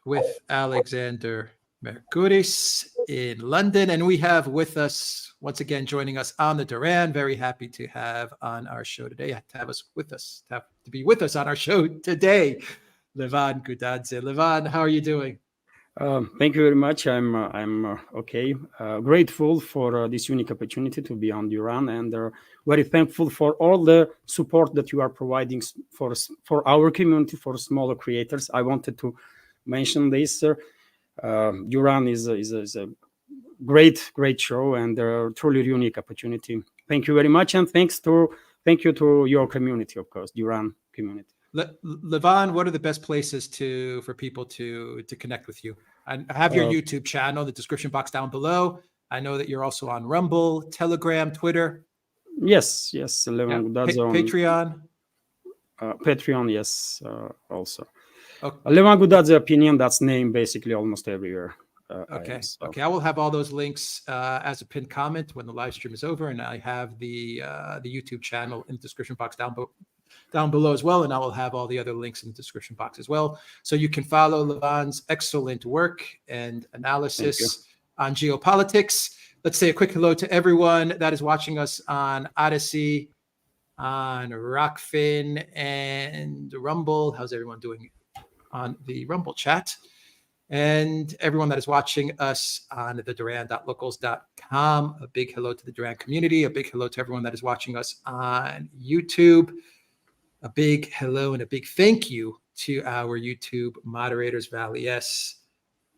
with Alexander Mercouris in London. And we have with us, once again, joining us on the Duran. Very happy to have on our show today, to have us with us, to be with us on our show today, Levan Gudadze. Levan, how are you doing? Thank you very much. I'm okay. Grateful for this unique opportunity to be on Duran, and very thankful for all the support that you are providing for our community, for smaller creators. I wanted to mention this. Duran is a great show and a truly unique opportunity. Thank you very much, and thank you to your community, of course, Duran community. Levan, what are the best places for people to connect with you? I have your YouTube channel, the description box down below. I know that you're also on Rumble, Telegram, Twitter. Yes, Levan Gudadze on Patreon. Patreon, yes, also. Okay. Levan Gudadze opinion, that's name basically almost everywhere. Okay. I will have all those links as a pinned comment when the live stream is over, and I have the YouTube channel in the description box down below as well, and I will have all the other links in the description box as well, so you can follow Levan's excellent work and analysis on geopolitics. Let's say a quick hello to everyone that is watching us on Odyssey, on Rockfin, and Rumble. How's everyone doing on the Rumble chat? And everyone that is watching us on the Duran.locals.com. A big hello to the Duran community. A big hello to everyone that is watching us on YouTube. A big hello and a big thank you to our YouTube moderators. Valies,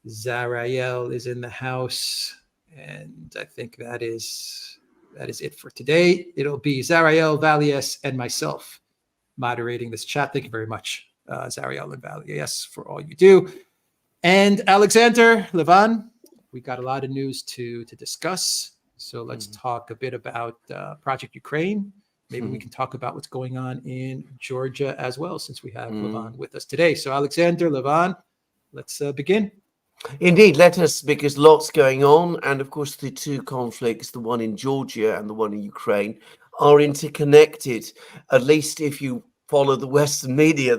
Zarael is in the house. And I think that is it for today. It'll be Zarael, Valies, and myself moderating this chat. Thank you very much, Zarael and Valies, for all you do. And Alexander, Levan, we got a lot of news to discuss. So let's talk a bit about Project Ukraine. Maybe we can talk about what's going on in Georgia as well, since we have Levan with us today. So Alexander, Levan, let's begin. Indeed, let us, because lots going on. And of course, the two conflicts, the one in Georgia and the one in Ukraine, are interconnected, at least if you follow the Western media.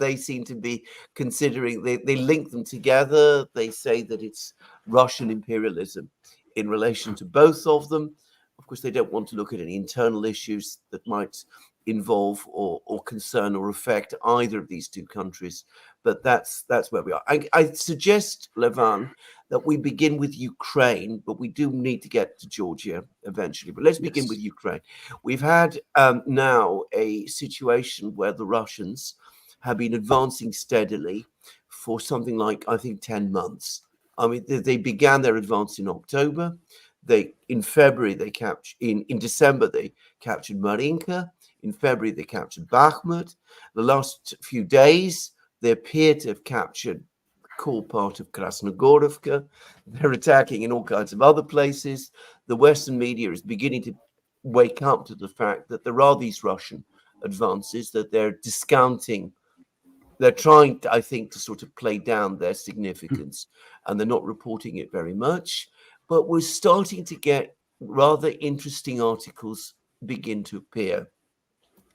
They seem to be considering, they link them together. They say that it's Russian imperialism in relation to both of them. Of course, they don't want to look at any internal issues that might involve or concern or affect either of these two countries. But that's where we are. I suggest, Levan, that we begin with Ukraine, but we do need to get to Georgia eventually. But let's begin with Ukraine. We've had now a situation where the Russians have been advancing steadily for something like, I think, 10 months. I mean, they began their advance in October. In February, in December, they captured Marinka. In February, they captured Bakhmut. The last few days, they appear to have captured the core part of Krasnogorovka. They're attacking in all kinds of other places. The Western media is beginning to wake up to the fact that there are these Russian advances, that they're discounting. They're trying, I think, to sort of play down their significance, and they're not reporting it very much. But we're starting to get rather interesting articles begin to appear.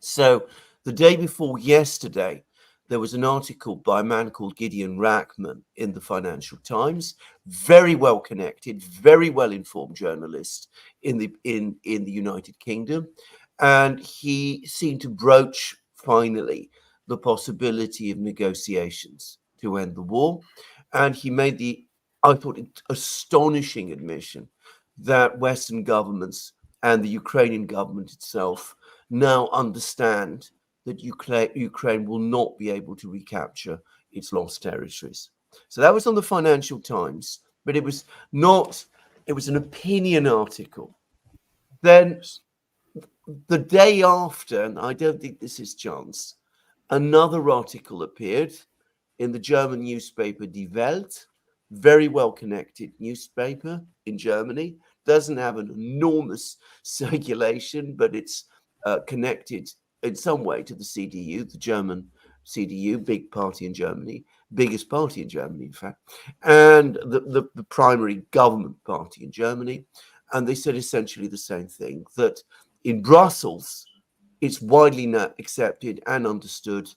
So the day before yesterday, there was an article by a man called Gideon Rachman in the Financial Times, very well connected, very well informed journalist in the United Kingdom. And he seemed to broach finally the possibility of negotiations to end the war. And he made I thought, astonishing admission that Western governments and the Ukrainian government itself now understand that Ukraine will not be able to recapture its lost territories. So that was on the Financial Times, but it was an opinion article. Then the day after, and I don't think this is chance, another article appeared in the German newspaper Die Welt, very well-connected newspaper in Germany, doesn't have an enormous circulation, but it's connected in some way to the CDU, the German CDU, big party in Germany, biggest party in Germany, in fact, and the primary government party in Germany. And they said essentially the same thing, that in Brussels, it's widely accepted and understood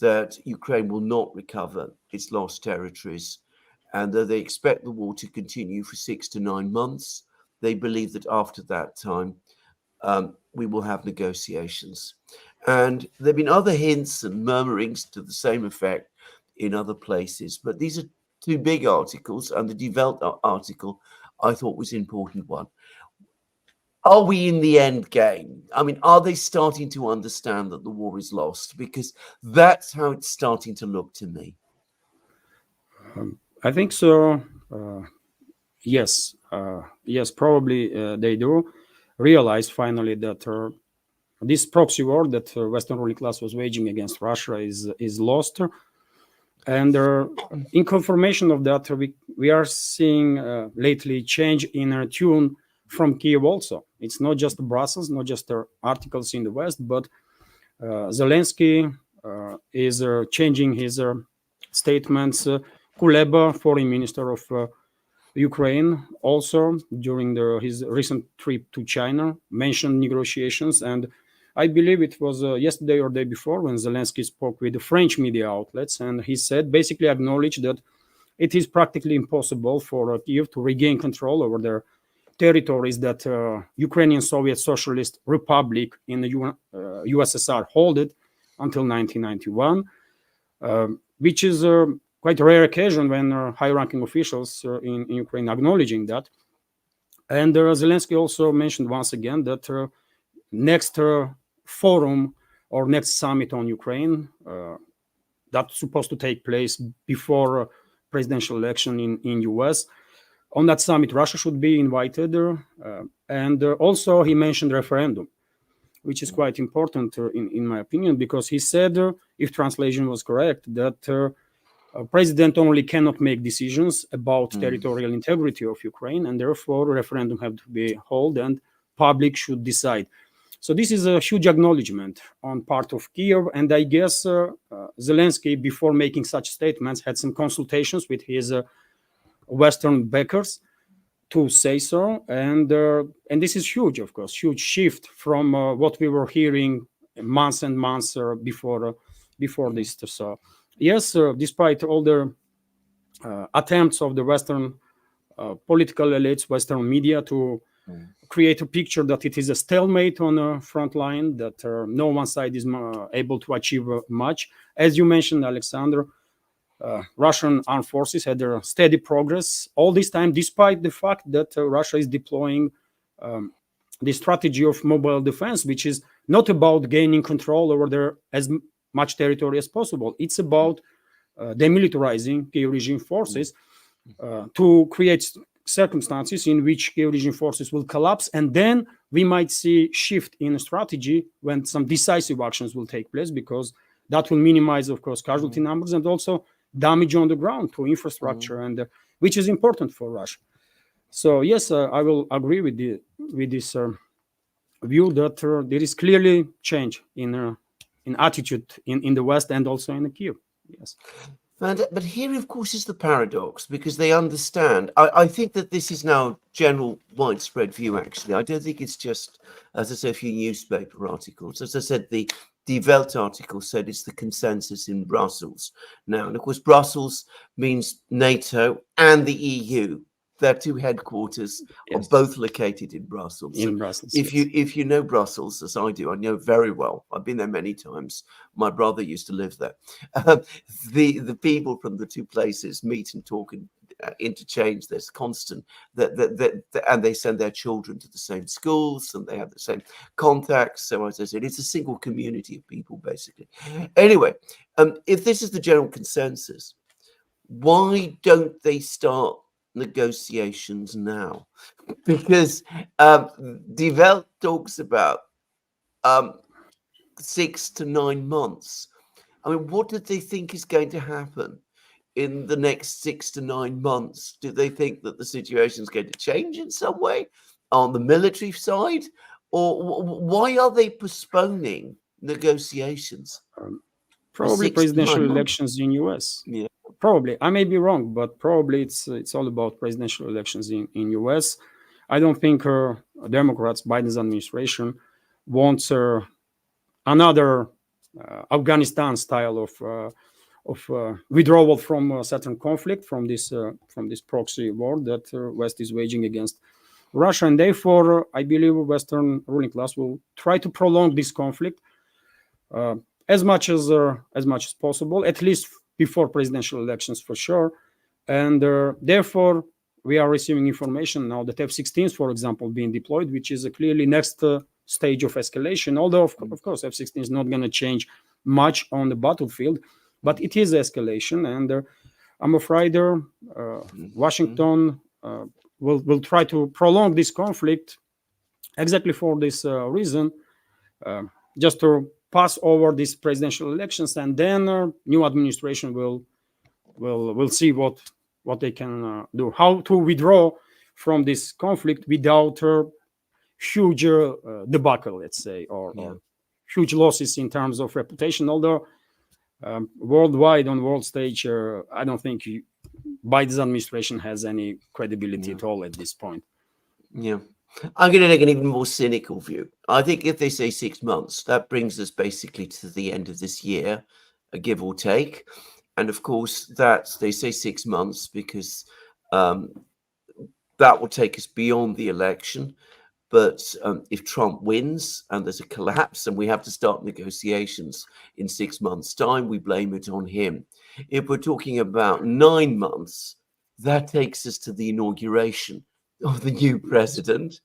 that Ukraine will not recover its lost territories, and that they expect the war to continue for 6 to 9 months. They believe that after that time, we will have negotiations. And there have been other hints and murmurings to the same effect in other places, but these are two big articles, and the Die Welt article I thought was an important one. Are we in the end game? I mean, are they starting to understand that the war is lost? Because that's how it's starting to look to me. I think so. Yes, yes, probably they do realize finally that this proxy war that Western ruling class was waging against Russia is lost. And in confirmation of that, we are seeing lately change in tune from Kiev also. It's not just Brussels, not just articles in the West, but Zelensky is changing his statements. Kuleba, foreign minister of Ukraine, also during his recent trip to China, mentioned negotiations. And I believe it was yesterday or day before when Zelensky spoke with the French media outlets, and he said, basically acknowledged that it is practically impossible for Kiev to regain control over their territories that Ukrainian Soviet Socialist Republic in the USSR held it until 1991, which is quite a rare occasion when high-ranking officials in Ukraine acknowledging that. And Zelensky also mentioned once again that next forum or next summit on Ukraine that's supposed to take place before presidential election in US. On that summit, Russia should be invited. And also he mentioned referendum, which is quite important in my opinion, because he said, if translation was correct, that president only cannot make decisions about territorial integrity of Ukraine, and therefore referendum have to be held and public should decide. So this is a huge acknowledgement on part of Kiev, and I guess Zelensky, before making such statements, had some consultations with his Western backers to say so, and this is huge, of course, huge shift from what we were hearing months and months before this. So yes, despite all the attempts of the Western political elites, Western media to create a picture that it is a stalemate on the front line, that no one side is able to achieve much. As you mentioned, Alexander, Russian armed forces had their steady progress all this time, despite the fact that Russia is deploying the strategy of mobile defense, which is not about gaining control over their as much territory as possible. It's about demilitarizing Kiev regime forces to create circumstances in which Kiev regime forces will collapse, and then we might see shift in strategy when some decisive actions will take place, because that will minimize, of course, casualty numbers and also damage on the ground to infrastructure, and which is important for Russia. So yes, I will agree with this view that there is clearly change in attitude in the West and also in Kiev. Yes. But here, of course, is the paradox, because they understand. I think that this is now general widespread view, actually. I don't think it's just, as I said, a few newspaper articles. As I said, the Die Welt article said it's the consensus in Brussels now. And of course, Brussels means NATO and the EU. Their two headquarters are both located in Brussels. In Brussels. If you know Brussels, as I do, I know very well. I've been there many times. My brother used to live there. The people from the two places meet and talk and interchange. There's constant and they send their children to the same schools and they have the same contacts. So as I said, it's a single community of people, basically. Anyway, if this is the general consensus, why don't they start negotiations now? Because Die Welt talks about 6 to 9 months. I mean, what do they think is going to happen in the next 6 to 9 months? Do they think that the situation is going to change in some way on the military side? Or why are they postponing negotiations? Probably presidential elections in US. Yeah. Probably. I may be wrong, but probably it's all about presidential elections in US. I don't think Democrats, Biden's administration, wants another Afghanistan style of withdrawal from certain conflict from this proxy war that West is waging against Russia, and therefore I believe Western ruling class will try to prolong this conflict as much as possible, at least before presidential elections for sure. And therefore, we are receiving information now that F-16s, for example, being deployed, which is a clearly next stage of escalation. Although, of course, F-16 is not going to change much on the battlefield, but it is escalation. And I'm afraid Washington will try to prolong this conflict exactly for this reason, just to pass over these presidential elections, and then new administration will see what they can do, how to withdraw from this conflict without huge debacle, let's say, or huge losses in terms of reputation. Although worldwide, on world stage, I don't think Biden's administration has any credibility at all at this point. Yeah. I'm going to take an even more cynical view. I think if they say 6 months, that brings us basically to the end of this year, a give or take. And of course, they say 6 months because that will take us beyond the election. But if Trump wins and there's a collapse and we have to start negotiations in 6 months' time, we blame it on him. If we're talking about 9 months, that takes us to the inauguration of the new president.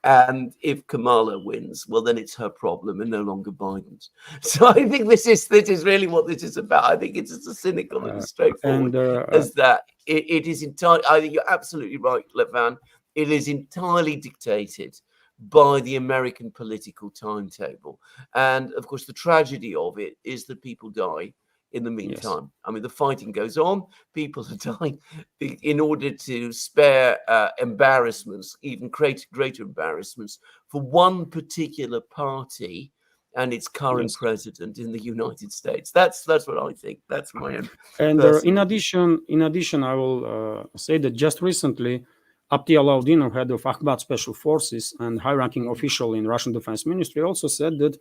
And if Kamala wins, well, then it's her problem and no longer Biden's. So I think this is really what this is about. I think it's as cynical and as straightforward as that. It is entirely, I think you're absolutely right, Levan. It is entirely dictated by the American political timetable. And of course, the tragedy of it is that people die in the meantime. Yes. I mean, the fighting goes on. People are dying in order to spare embarrassments, even greater embarrassments for one particular party and its current president in the United States. That's what I think. That's my own. And in addition, I will say that just recently, Abdi Alaudin, head of Akhbat Special Forces and high-ranking official in Russian Defense Ministry, also said that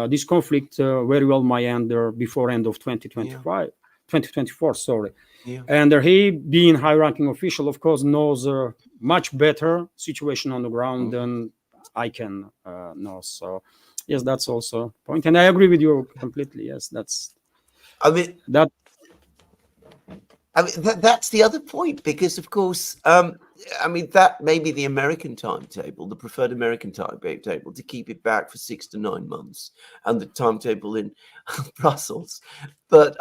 this conflict very well might end before end of 2024. Sorry. Yeah. And he, being high-ranking official, of course, knows much better situation on the ground than I can know. So, yes, that's also a point. And I agree with you completely. Yes, that's. That's the other point, because, of course, that may be the American timetable, the preferred American timetable, to keep it back for 6 to 9 months, and the timetable in Brussels. But,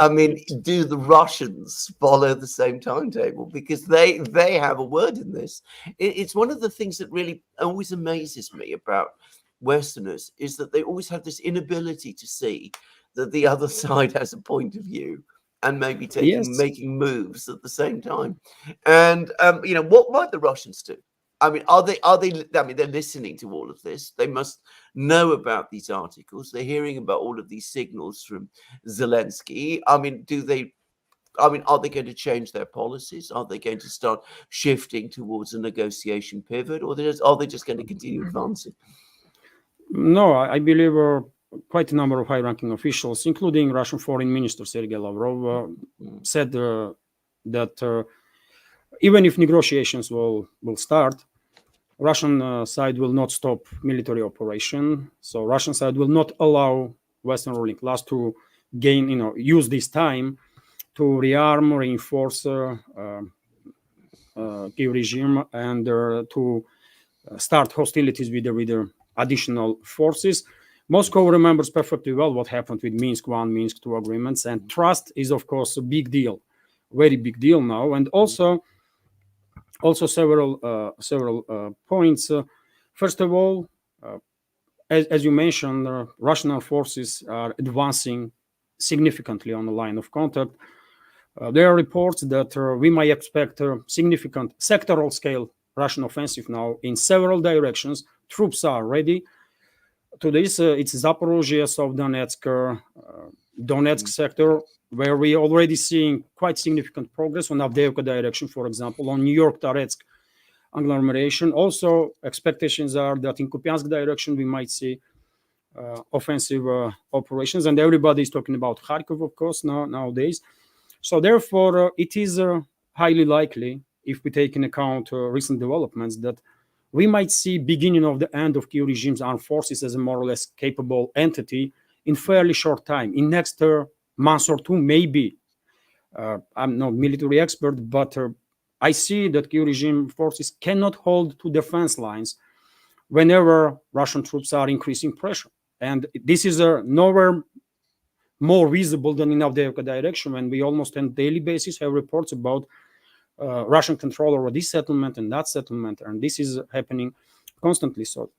do the Russians follow the same timetable? Because they have a word in this. It's one of the things that really always amazes me about Westerners, is that they always have this inability to see that the other side has a point of view and maybe making moves at the same time. And what might the Russians do? Are they they're listening to all of this. They must know about these articles. They're hearing about all of these signals from Zelensky. Are they going to change their policies? Are they going to start shifting towards a negotiation pivot, or are they just going to continue advancing? No, I believe quite a number of high-ranking officials, including Russian Foreign Minister Sergei Lavrov, said that even if negotiations will start, Russian side will not stop military operation. So Russian side will not allow Western ruling class to use this time to rearm, reinforce Kiev regime, and to start hostilities with the additional forces. Moscow remembers perfectly well what happened with Minsk I, Minsk II agreements, and trust is, of course, a big deal, very big deal now. And also several points. First of all, as you mentioned, Russian forces are advancing significantly on the line of contact. There are reports that we might expect a significant sectoral scale Russian offensive now in several directions. Troops are ready. To this, it's Zaporozhye, Donetsk, Donetsk sector, where we are already seeing quite significant progress on Avdiivka direction, for example, on New York-Toretsk agglomeration. Also, expectations are that in Kupiansk direction, we might see offensive operations, and everybody is talking about Kharkov, of course, nowadays. So therefore, it is highly likely, if we take in account recent developments, that we might see beginning of the end of Kyiv regime's armed forces as a more or less capable entity in fairly short time, in next month or two, maybe. I'm not military expert, but I see that Kyiv regime forces cannot hold to defense lines whenever Russian troops are increasing pressure. And this is nowhere more visible than in Avdiivka direction, when we almost on a daily basis have reports about Russian control over this settlement and that settlement, and this is happening constantly. So,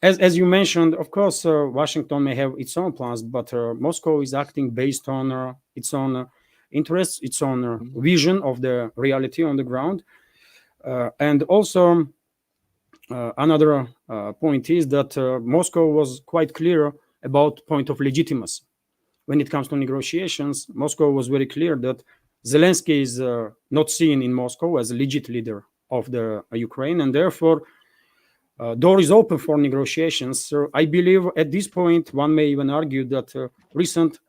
as you mentioned, of course, Washington may have its own plans, but Moscow is acting based on its own interests, its own vision of the reality on the ground. And also, another point is that Moscow was quite clear about point of legitimacy. When it comes to negotiations, Moscow was very clear that Zelensky is not seen in Moscow as a legit leader of the Ukraine, and therefore door is open for negotiations. So I believe at this point one may even argue that recent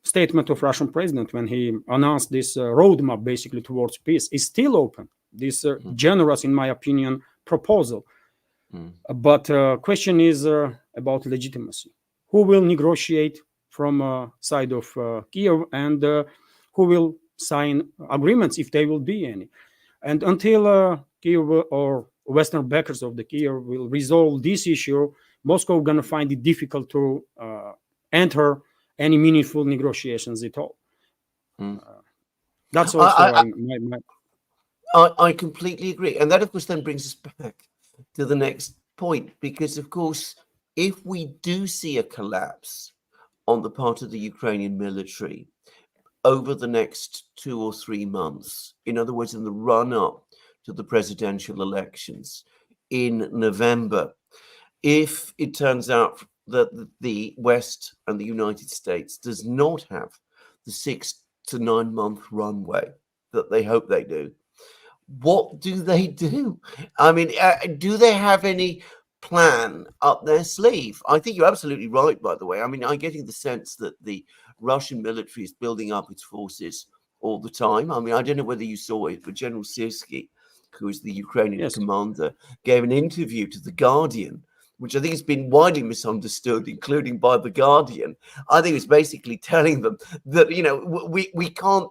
statement of Russian president when he announced this roadmap basically towards peace is still open. This generous, in my opinion, proposal. But question is about legitimacy. Who will negotiate from side of Kiev, and who will sign agreements if there will be any? And until Kiev or Western backers of the Kiev will resolve this issue, Moscow going to find it difficult to enter any meaningful negotiations at all. That's also I completely agree. And that, of course, then brings us back to the next point, because, of course, if we do see a collapse on the part of the Ukrainian military over the next 2 or 3 months, in other words, in the run-up to the presidential elections in November, if it turns out that the West and the United States does not have the 6 to 9 month runway that they hope they do, what do they do? I mean, do they have any plan up their sleeve? I think you're absolutely right, by the way. I mean, I'm getting the sense that the Russian military is building up its forces all the time. I mean, I don't know whether you saw it, but General Syrskyi, who is the Ukrainian commander, gave an interview to The Guardian, which I think has been widely misunderstood, including by The Guardian. I think it's basically telling them that, you know, we can't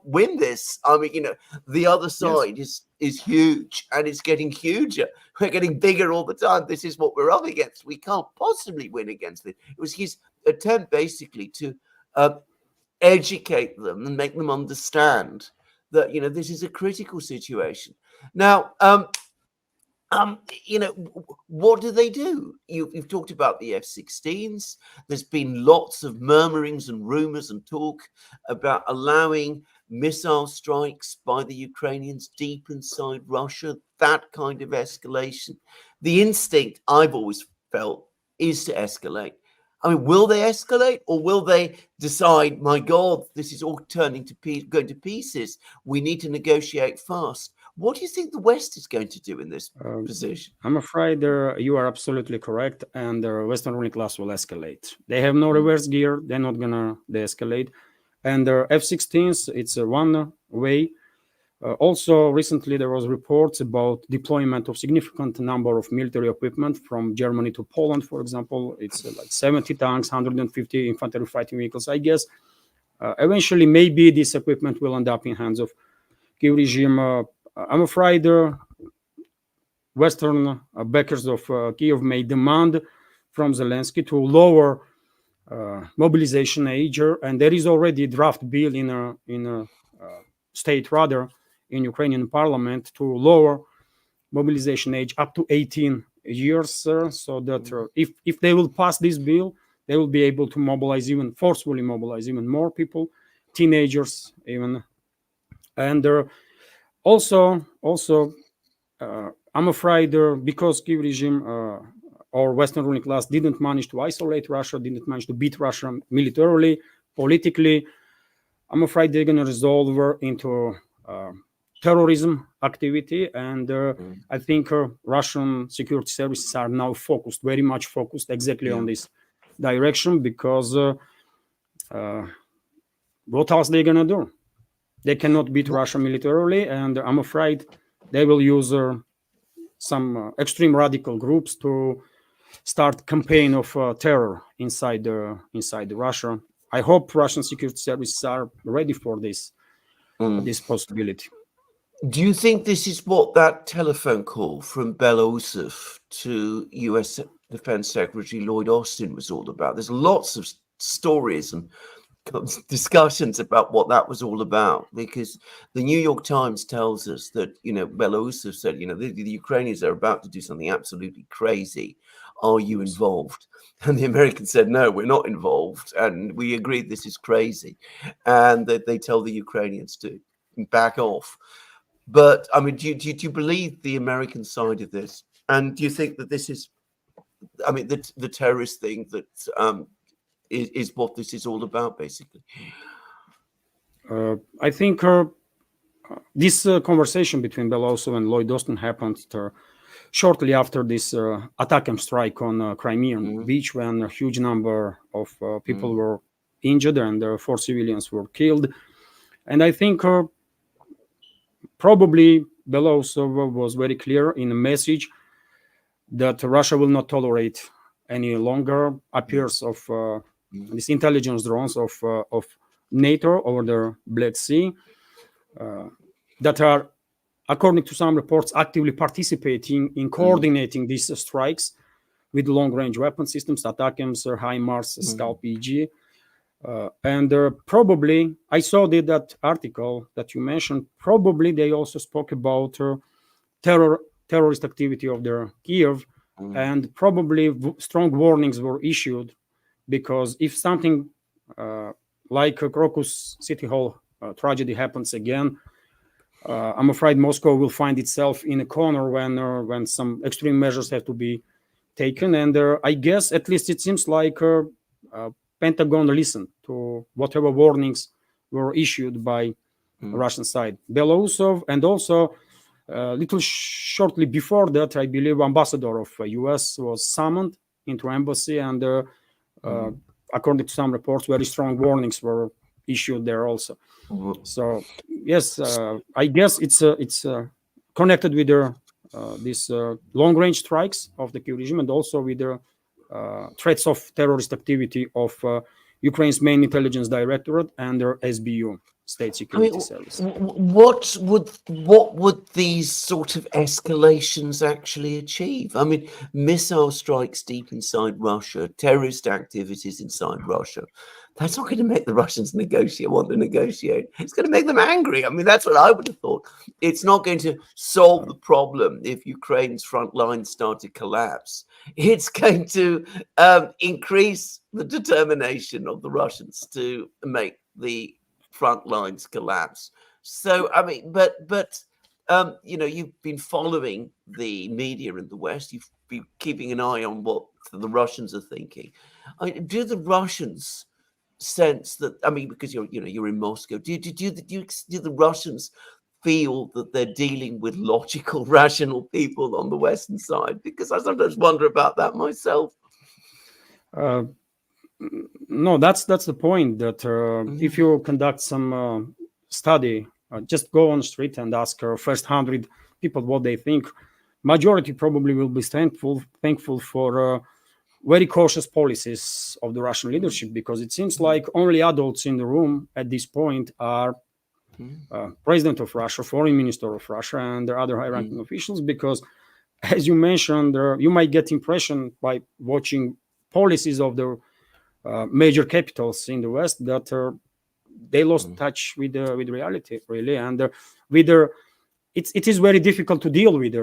win this. I mean, you know, the other side is huge, and it's getting huger. We're getting bigger all the time. This is what we're up against. We can't possibly win against it. It was his attempt basically to educate them and make them understand that, you know, this is a critical situation. Now, you know, what do they do? You've talked about the F-16s. There's been lots of murmurings and rumors and talk about allowing missile strikes by the Ukrainians deep inside Russia, that kind of escalation. The instinct I've always felt is to escalate. I mean, will they escalate, or will they decide, my God, this is all going to pieces. We need to negotiate fast. What do you think the West is going to do in this position? I'm afraid you are absolutely correct, and the Western ruling class will escalate. They have no reverse gear. They're not going to de-escalate. And the F-16s, it's one way. Also, recently there was reports about deployment of significant number of military equipment from Germany to Poland, for example. It's like 70 tanks, 150 infantry fighting vehicles. I guess eventually maybe this equipment will end up in hands of Kyiv regime. I'm afraid Western backers of Kyiv may demand from Zelensky to lower mobilization age, and there is already a draft bill in a state, rather, in Ukrainian parliament to lower mobilization age up to 18 years, so that if they will pass this bill, they will be able to forcefully mobilize even more people, teenagers even. And also, I'm afraid because Kyiv regime or Western ruling class didn't manage to isolate Russia, didn't manage to beat Russia militarily, politically, I'm afraid they're going to resolve into terrorism activity, and I think Russian security services are now very much focused exactly on this direction, because what else they're gonna do? They cannot beat Russia militarily, and I'm afraid they will use some extreme radical groups to start campaign of terror inside Russia. I hope Russian security services are ready for this possibility. Do you think this is what that telephone call from Belousov to US Defense Secretary Lloyd Austin was all about? There's lots of stories and discussions about what that was all about, because the New York Times tells us that, Belousov said, the Ukrainians are about to do something absolutely crazy. Are you involved? And the Americans said, no, we're not involved. And we agreed this is crazy. And that they tell the Ukrainians to back off. But I mean, do you believe the American side of this? And do you think that this is, I mean, the terrorist thing that is what this is all about, basically? I think this conversation between Belousov and Lloyd Austin happened shortly after this attack and strike on Crimean beach, when a huge number of people were injured and 4 civilians were killed. And I think probably Belousov was very clear in a message that Russia will not tolerate any longer appearance of these intelligence drones of NATO over the Black Sea that are, according to some reports, actively participating in coordinating these strikes with long-range weapon systems, ATACMS, HIMARS, Scalp-EG. And probably, I saw that article that you mentioned, probably they also spoke about terrorist activity of the Kiev, and probably strong warnings were issued, because if something like Crocus City Hall tragedy happens again, I'm afraid Moscow will find itself in a corner when some extreme measures have to be taken. And I guess, at least it seems like Pentagon listened to whatever warnings were issued by the Russian side. Belousov, and also little shortly before that, I believe ambassador of US was summoned into embassy, and according to some reports, very strong warnings were issued there also. So yes, I guess it's connected with these long-range strikes of the Kyiv regime, and also with the threats of terrorist activity of Ukraine's main intelligence directorate and their SBU, State Security Service. What would these sort of escalations actually achieve? I mean, missile strikes deep inside Russia, terrorist activities inside Russia. That's not going to make the Russians want to negotiate. It's going to make them angry. I mean, that's what I would have thought. It's not going to solve the problem if Ukraine's front lines start to collapse. It's going to increase the determination of the Russians to make the front lines collapse. So, I mean, but you've been following the media in the West. You've been keeping an eye on what the Russians are thinking. I mean, do the Russians sense that, I mean, because you're in Moscow, do the Russians feel that they're dealing with logical, rational people on the Western side? Because I sometimes wonder about that myself. No, that's the point, that if you conduct some study, just go on the street and ask first 100 people what they think. Majority probably will be thankful for very cautious policies of the Russian leadership, because it seems like only adults in the room at this point are President of Russia, Foreign Minister of Russia, and the other high-ranking officials. Because, as you mentioned, you might get impression by watching policies of the major capitals in the West that they lost touch with reality, really, and it is very difficult to deal with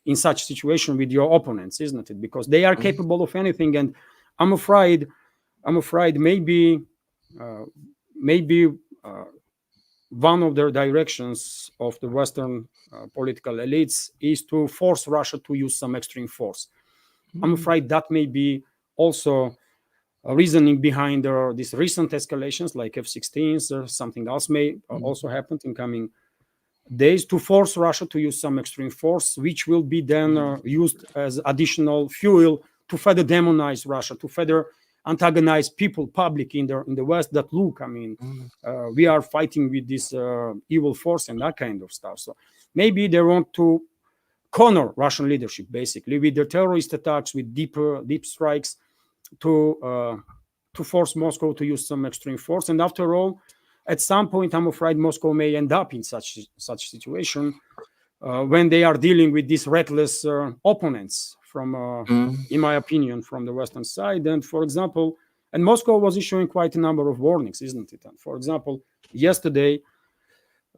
in such situation with your opponents, isn't it? Because they are capable of anything, and I'm afraid maybe one of the directions of the Western political elites is to force Russia to use some extreme force. I'm afraid that may be also a reasoning behind these recent escalations, like F-16s, or something else may also happen in coming days to force Russia to use some extreme force, which will be then used as additional fuel to further demonize Russia, to further antagonize people, public in the West. That look, I mean, we are fighting with this evil force and that kind of stuff. So maybe they want to corner Russian leadership, basically, with their terrorist attacks, with deep strikes, to force Moscow to use some extreme force. And after all, at some point, I'm afraid Moscow may end up in such situation when they are dealing with these reckless opponents from, in my opinion, from the Western side. And for example, and Moscow was issuing quite a number of warnings, isn't it? And for example, yesterday,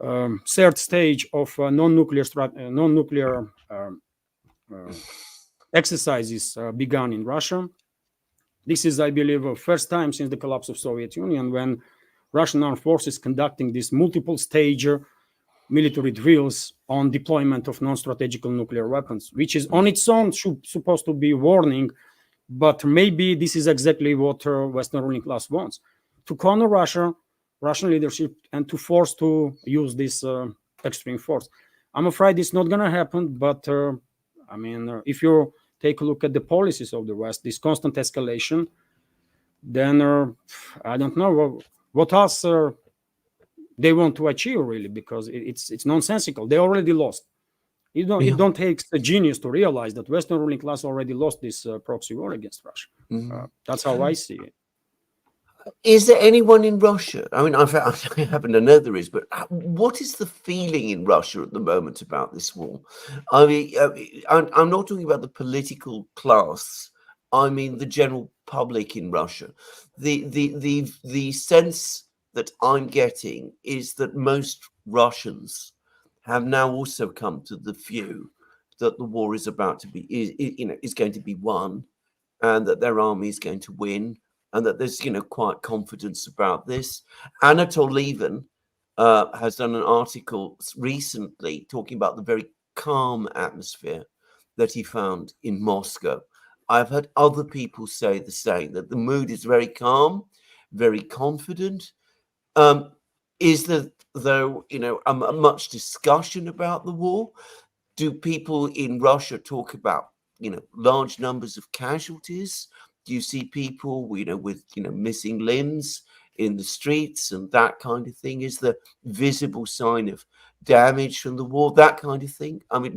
third stage of non-nuclear exercises began in Russia. This is, I believe, the first time since the collapse of Soviet Union when Russian armed forces conducting these multiple stage military drills on deployment of non-strategical nuclear weapons, which is on its own supposed to be warning, but maybe this is exactly what Western ruling class wants, to corner Russian leadership, and to force to use this extreme force. I'm afraid it's not going to happen, but I mean, if you take a look at the policies of the West, this constant escalation, then I don't know what else they want to achieve, really, because it's nonsensical. They already lost. It don't take a genius to realize that Western ruling class already lost this proxy war against Russia. That's how I see it. Is there anyone in Russia? I mean, I happen to know there is, but what is the feeling in Russia at the moment about this war? I mean, I'm not talking about the political class. I mean, the general public in Russia. The sense that I'm getting is that most Russians have now also come to the view that the war is about to be, is going to be won, and that their army is going to win, and that there's, quite confidence about this. Anatol Levan has done an article recently talking about the very calm atmosphere that he found in Moscow. I've heard other people say the same, that the mood is very calm, very confident. Is there, though, much discussion about the war? Do people in Russia talk about, large numbers of casualties? Do you see people, with, missing limbs in the streets and that kind of thing? Is there visible sign of damage from the war, that kind of thing? I mean,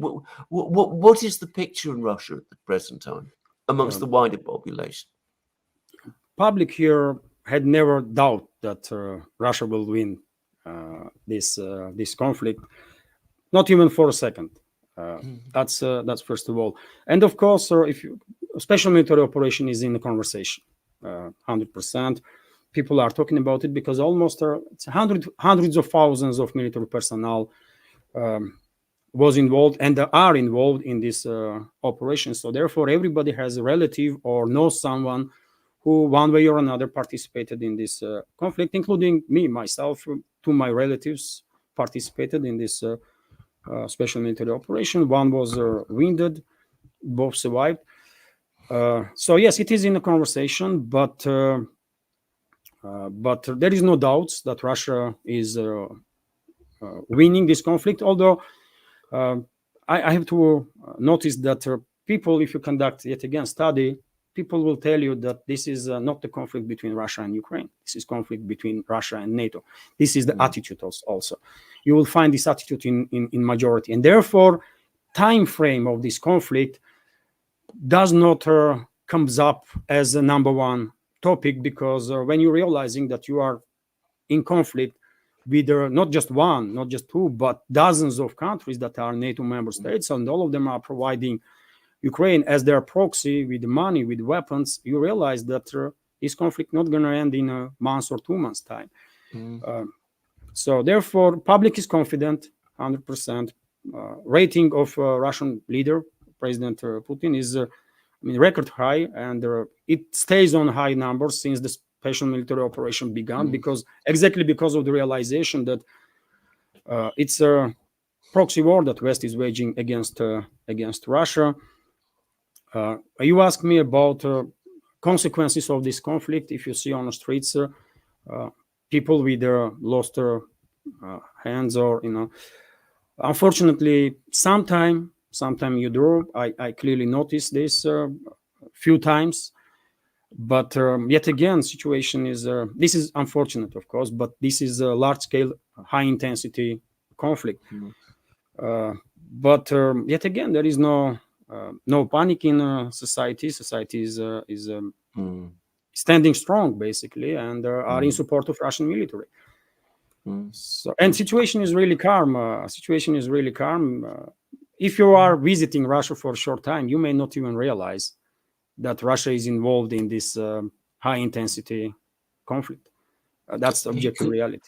what is the picture in Russia at the present time amongst the wider population? Public here had never doubt that Russia will win this conflict, not even for a second. That's first of all. And of course, if special military operation is in the conversation, 100%. People are talking about it because almost it's hundreds of thousands of military personnel was involved and are involved in this operation. So therefore, everybody has a relative or knows someone who, one way or another, participated in this conflict, including me, myself. Two of my relatives participated in this special military operation. One was wounded, both survived. So yes, it is in a conversation, but there is no doubts that Russia is winning this conflict. Although I have to notice that people, if you conduct yet again study, people will tell you that this is not the conflict between Russia and Ukraine. This is conflict between Russia and NATO. This is the attitude also. You will find this attitude in majority, and therefore, time frame of this conflict does not comes up as a number one topic, because when you're realizing that you are in conflict with not just one, not just two, but dozens of countries that are NATO member states, and all of them are providing Ukraine as their proxy with money, with weapons, you realize that this conflict not going to end in a month or 2 months' time. So therefore, public is confident, 100%. Rating of Russian leader, President Putin, is record high, and it stays on high numbers since the special military operation began, because of the realization that it's a proxy war that West is waging against Russia. You asked me about consequences of this conflict. If you see on the streets, people with lost hands, or Unfortunately, sometime you do. I clearly noticed this a few times. But yet again, situation is this is unfortunate, of course, but this is a large-scale, high-intensity conflict. But yet again, there is no panic in society. Society is standing strong, basically, and are in support of Russian military. So, and situation is really calm. If you are visiting Russia for a short time, you may not even realize that Russia is involved in this high-intensity conflict. That's objective reality.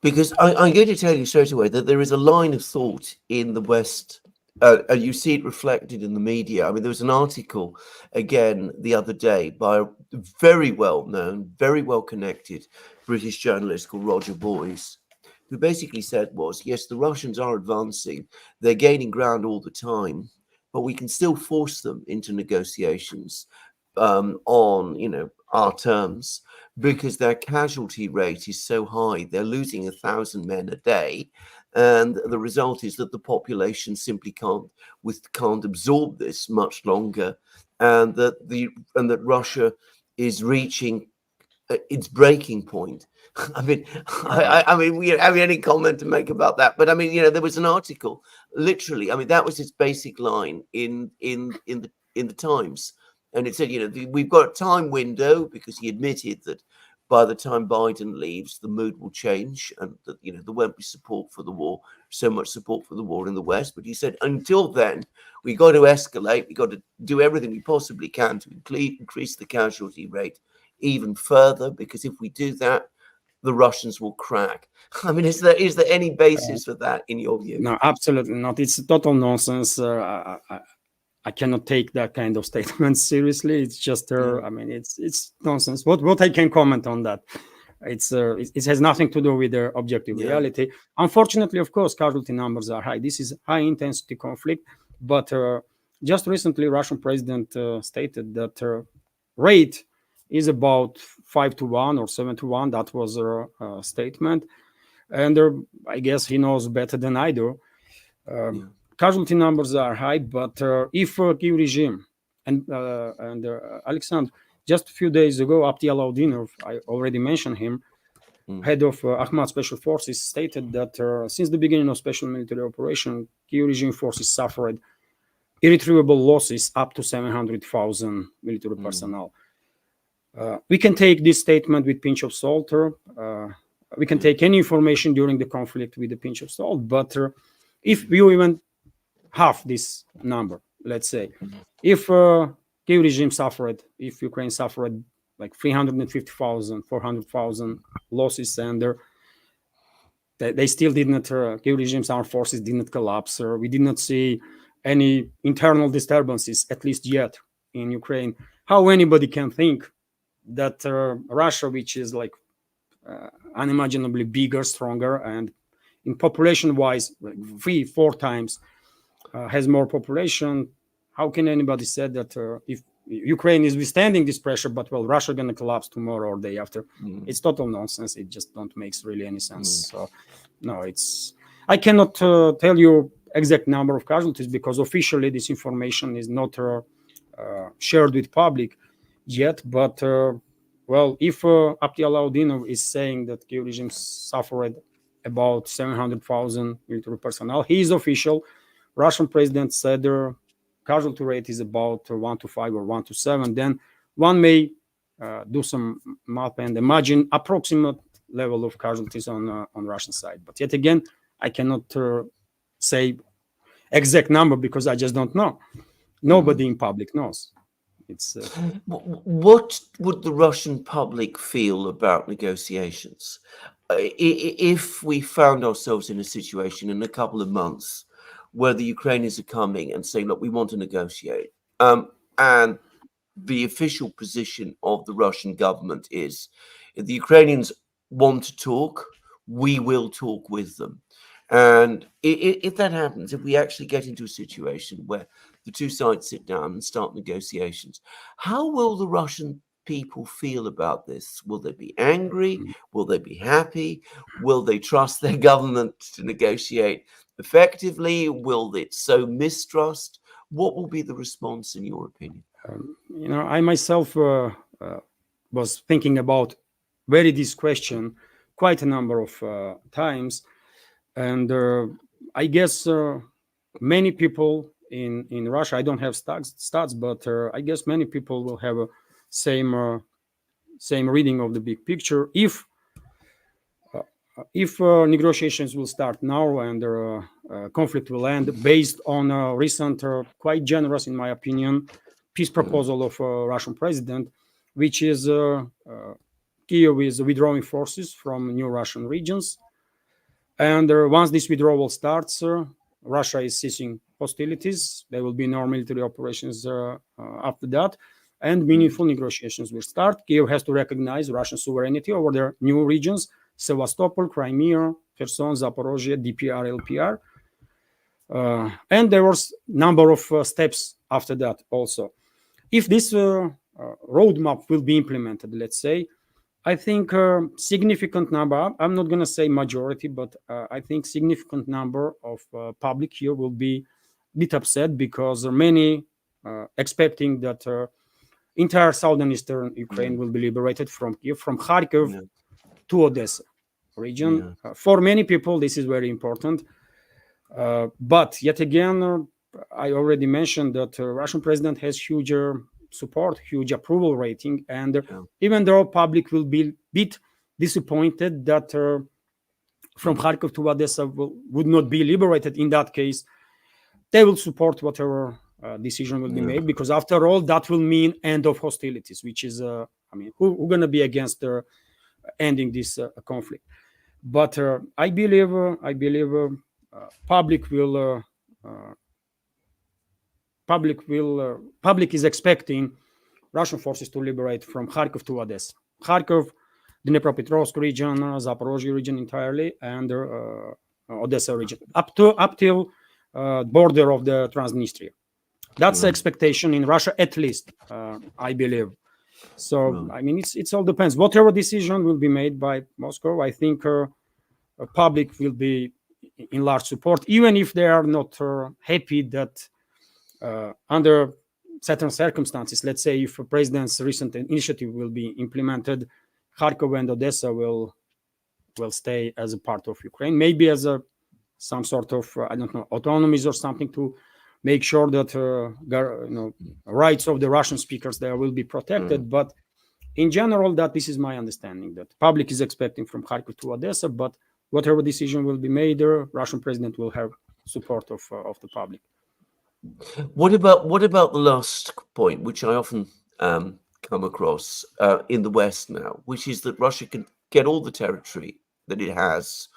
Because I'm going to tell you straight away that there is a line of thought in the West, and you see it reflected in the media. I mean, there was an article again the other day by a very well-known, very well-connected British journalist called Roger Boys, who basically said was, yes, the Russians are advancing, they're gaining ground all the time, but we can still force them into negotiations on, our terms, because their casualty rate is so high. They're losing 1,000 men a day, and the result is that the population simply can't absorb this much longer, and that Russia is reaching its breaking point. I mean, I mean, we have any comment to make about that? But I mean, there was an article, literally. I mean, that was its basic line in the Times, and it said, we've got a time window, because he admitted that by the time Biden leaves, the mood will change, and that there won't be so much support for the war in the West. But he said, until then, we got to escalate. We got to do everything we possibly can to increase the casualty rate even further, because if we do that, the Russians will crack. I mean, is there any basis for that in your view? No, absolutely not. It's total nonsense. I cannot take that kind of statement seriously. It's just, I mean, it's nonsense. What I can comment on that? It has nothing to do with the objective reality. Unfortunately, of course, casualty numbers are high. This is high intensity conflict. But just recently, Russian president stated that rate is about 5-1 or 7-1. That was a statement. And I guess he knows better than I do. Casualty numbers are high, but if Kyiv regime and Alexander, just a few days ago, Abdi Alaudinov, I already mentioned him, head of Akhmat Special Forces, stated that since the beginning of special military operation, Kyiv regime forces suffered irretrievable losses up to 700,000 military personnel. We can take this statement with a pinch of salt. We can take any information during the conflict with a pinch of salt, but if you even half this number, let's say, if Kyiv regime suffered, if Ukraine suffered like 350,000, 400,000 losses, and they still didn't, Kyiv regime's armed forces didn't collapse, or we did not see any internal disturbances, at least yet, in Ukraine, how anybody can think that Russia, which is like unimaginably bigger, stronger, and in population-wise, like 3-4 times has more population. How can anybody say that if Ukraine is withstanding this pressure, but Russia going to collapse tomorrow or day after? It's total nonsense. It just don't makes really any sense. So, no, I cannot tell you exact number of casualties, because officially this information is not shared with public yet. But if Abdi Alaudinov is saying that Kyiv regime suffered about 700,000 military personnel, he is official. Russian president said their casualty rate is about 1-5 or 1-7. Then one may do some math and imagine approximate level of casualties on Russian side. But yet again, I cannot say exact number, because I just don't know. Nobody in public knows. What would the Russian public feel about negotiations if we found ourselves in a situation in a couple of months where the Ukrainians are coming and saying, look, we want to negotiate, and the official position of the Russian government is, if the Ukrainians want to talk, we will talk with them. And if that happens, if we actually get into a situation where the two sides sit down and start negotiations, how will the Russian people feel about this? Will they be angry? Will they be happy? Will they trust their government to negotiate? effectively? Will it sow mistrust? What will be the response, in your opinion? I myself was thinking about this question quite a number of times, and I guess many people in Russia, I don't have stats, but I guess many people will have a same reading of the big picture. If negotiations will start now and conflict will end based on a recent, quite generous, in my opinion, peace proposal of Russian president, which is Kiev is withdrawing forces from new Russian regions. And once this withdrawal starts, Russia is ceasing hostilities. There will be no military operations after that, and meaningful negotiations will start. Kiev has to recognize Russian sovereignty over their new regions: Sevastopol, Crimea, Kherson, Zaporozhye, DPR, LPR. And there was a number of steps after that also. If this roadmap will be implemented, let's say, I think significant number, I'm not going to say majority, but I think significant number of public here will be a bit upset, because many expecting that entire southern eastern Ukraine will be liberated from Kiev, from Kharkiv to Odessa region. For many people, this is very important. But yet again, I already mentioned that Russian president has huge support, huge approval rating, and even though public will be a bit disappointed that from Kharkiv to Odessa would not be liberated, in that case, they will support whatever decision will be made, because after all, that will mean end of hostilities, which is, who's going to be against ending this conflict? But I believe public is expecting Russian forces to liberate from Kharkiv to Odessa. Kharkiv, Dnipropetrovsk region, Zaporozhye region entirely, and Odessa region, up till border of the Transnistria. That's the expectation in Russia, at least, I believe. So, it all depends. Whatever decision will be made by Moscow, I think public will be in large support, even if they are not happy that under certain circumstances, let's say if a president's recent initiative will be implemented, Kharkov and Odessa will stay as a part of Ukraine, maybe as some sort of autonomies or something, to make sure that rights of the Russian speakers there will be protected. But in general, this is my understanding, that public is expecting from Kharkiv to Odessa, but whatever decision will be made, the Russian president will have support of the public. What about the last point, which I often come across in the West now, which is that Russia can get all the territory that it has,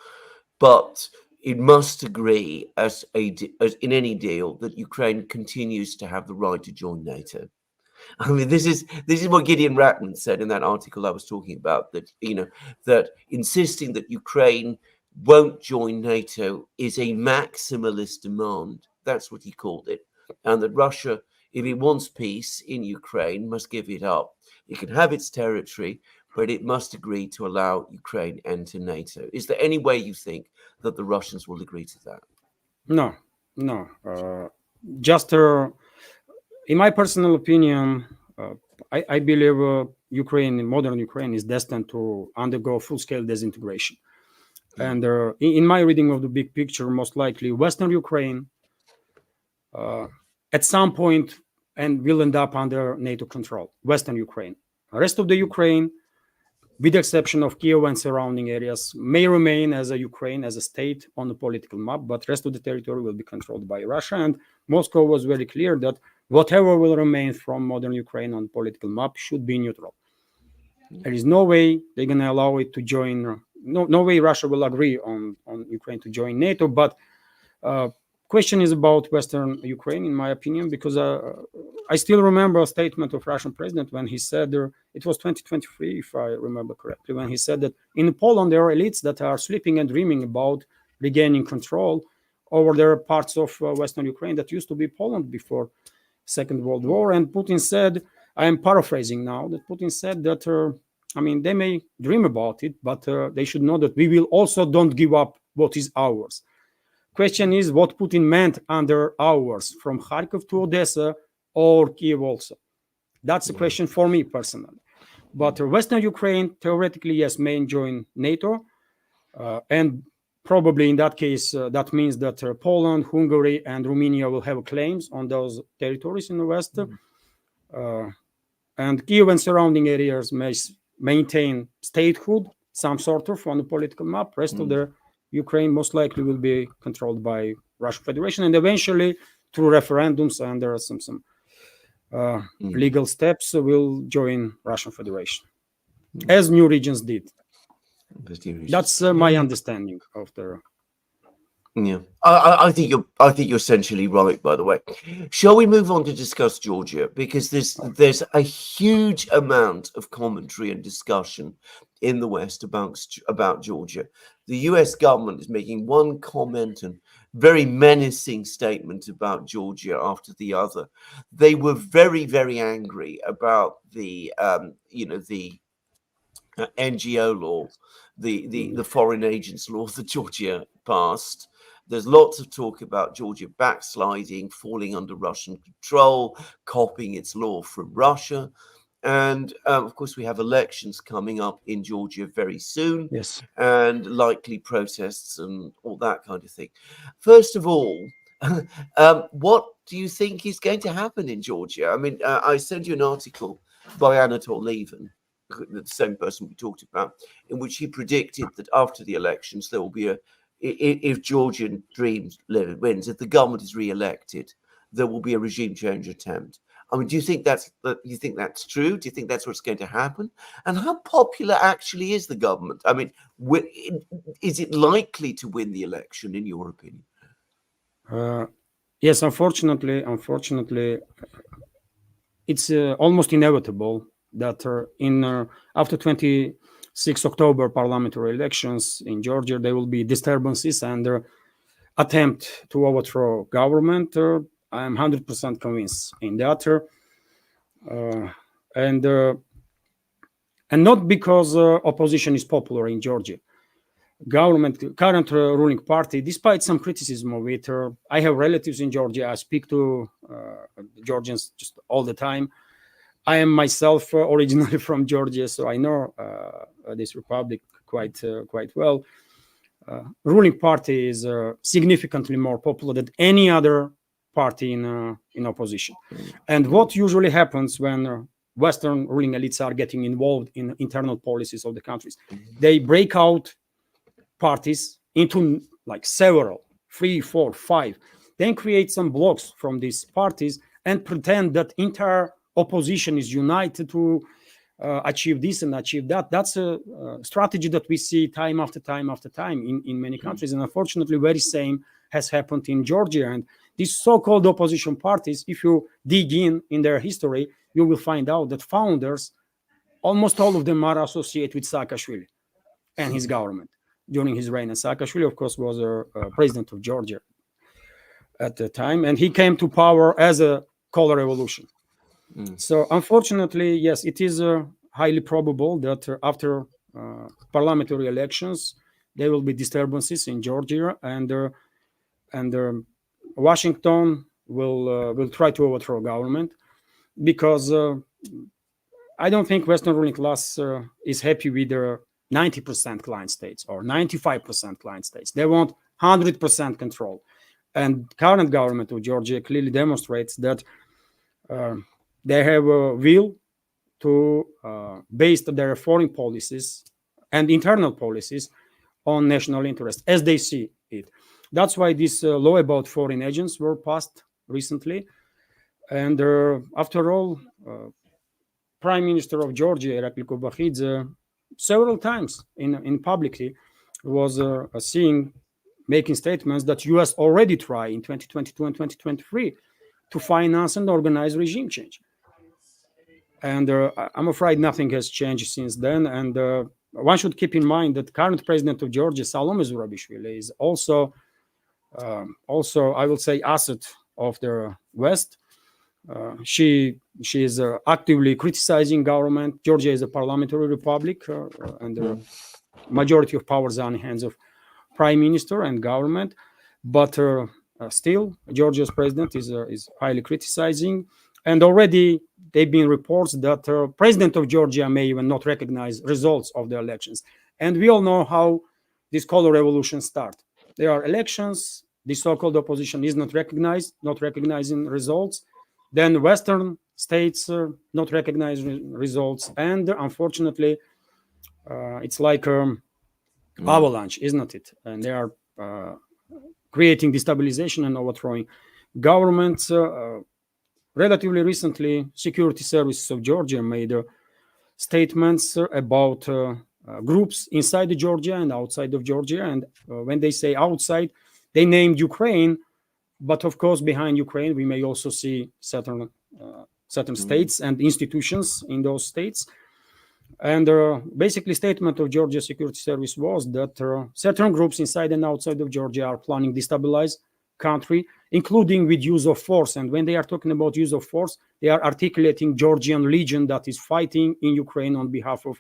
but it must agree, as in any deal, that Ukraine continues to have the right to join NATO. This is what Gideon Ratman said in that article I was talking about, that that insisting that Ukraine won't join NATO is a maximalist demand. That's what he called it. And that Russia, if it wants peace in Ukraine, must give it up. It can have its territory, but it must agree to allow Ukraine enter NATO. Is there any way you think that the Russians will agree to that? No. Just in my personal opinion, I believe modern Ukraine is destined to undergo full-scale disintegration. And in my reading of the big picture, most likely Western Ukraine at some point and will end up under NATO control, Western Ukraine. The rest of the Ukraine, with the exception of Kiev and surrounding areas, may remain as a Ukraine, as a state on the political map, but rest of the territory will be controlled by Russia. And Moscow was very clear that whatever will remain from modern Ukraine on the political map should be neutral. There is no way they're going to allow it to join. No way Russia will agree on Ukraine to join NATO. But question is about Western Ukraine, in my opinion, because I still remember a statement of Russian president when he said, it was 2023, if I remember correctly, when he said that in Poland there are elites that are sleeping and dreaming about regaining control over their parts of Western Ukraine that used to be Poland before Second World War. And Putin said, I am paraphrasing now, that Putin said that, they may dream about it, but they should know that we will also don't give up what is ours. question is what Putin meant under ours, from Kharkov to Odessa or Kiev also. That's a question for me personally. But Western Ukraine, theoretically, yes, may join NATO. And probably in that case, that means that Poland, Hungary, and Romania will have claims on those territories in the West. And Kiev and surrounding areas may maintain statehood, some sort of, on the political map. Rest of the Ukraine most likely will be controlled by Russian Federation, and eventually through referendums and there are some legal steps will join Russian Federation, as new regions did. That's my understanding of the. Yeah, I think you're essentially right. By the way, shall we move on to discuss Georgia, because there's a huge amount of commentary and discussion in the West about Georgia. The U.S. government is making one comment and very menacing statement about Georgia after the other. They were very, very angry about the NGO law, the foreign agents law that Georgia passed. There's lots of talk about Georgia backsliding, falling under Russian control, copying its law from Russia. And of course, we have elections coming up in Georgia very soon, Yes, and likely protests and all that kind of thing. First of all, what do you think is going to happen in Georgia? I mean, I sent you an article by Anatol Levan, the same person we talked about, in which he predicted that after the elections there will be if Georgian Dreams wins, if the government is re-elected, there will be a regime change attempt. I mean, do you think that's true? Do you think that's what's going to happen? And how popular actually is the government? I mean, is it likely to win the election, in your opinion? yes, unfortunately, it's almost inevitable that after 26 October parliamentary elections in Georgia, there will be disturbances and attempt to overthrow government. I'm 100% convinced in that. And not because opposition is popular in Georgia. Current ruling party, despite some criticism of it, I have relatives in Georgia. I speak to Georgians just all the time. I am myself originally from Georgia, so I know this republic quite well. Ruling party is significantly more popular than any other party in opposition. And what usually happens when Western ruling elites are getting involved in internal policies of the countries, they break out parties into like several, 3, 4, 5, then create some blocks from these parties and pretend that entire opposition is united to achieve this and achieve that. That's a strategy that we see time after time after time in many countries. And unfortunately, very same has happened in Georgia. And these so-called opposition parties, if you dig in their history, you will find out that founders, almost all of them are associated with Saakashvili and his government during his reign. And Saakashvili, of course, was a president of Georgia at the time. And he came to power as a color revolution. So unfortunately, yes, it is highly probable that after parliamentary elections, there will be disturbances in Georgia, and Washington will try to overthrow government, because I don't think Western ruling class is happy with the 90% client states or 95% client states. They want 100% control, and current government of Georgia clearly demonstrates that they have a will to base their foreign policies and internal policies on national interest, as they see it. That's why this law about foreign agents were passed recently. And after all, Prime Minister of Georgia, Irakli Kobakhidze, several times in publicly was making statements that U.S. already tried in 2022 and 2023 to finance and organize regime change. And I'm afraid nothing has changed since then. And one should keep in mind that current president of Georgia, Salome Zurabishvili, is also, I will say, asset of the West. She is actively criticizing government. Georgia is a parliamentary republic, and the majority of powers are in the hands of prime minister and government. But still, Georgia's president is highly criticizing, and already they've been reports that president of Georgia may even not recognize results of the elections. And we all know how this color revolution starts. There are elections, the so-called opposition is not recognizing results. Then Western states not recognizing results, and unfortunately, it's like avalanche, isn't it? And they are creating destabilization and overthrowing governments. Relatively recently, security services of Georgia made statements about groups inside of Georgia and outside of Georgia. And when they say outside, they named Ukraine. But of course, behind Ukraine, we may also see certain states and institutions in those states. And basically, statement of Georgia Security Service was that certain groups inside and outside of Georgia are planning to destabilize country, including with use of force. And when they are talking about use of force, they are articulating Georgian Legion that is fighting in Ukraine on behalf of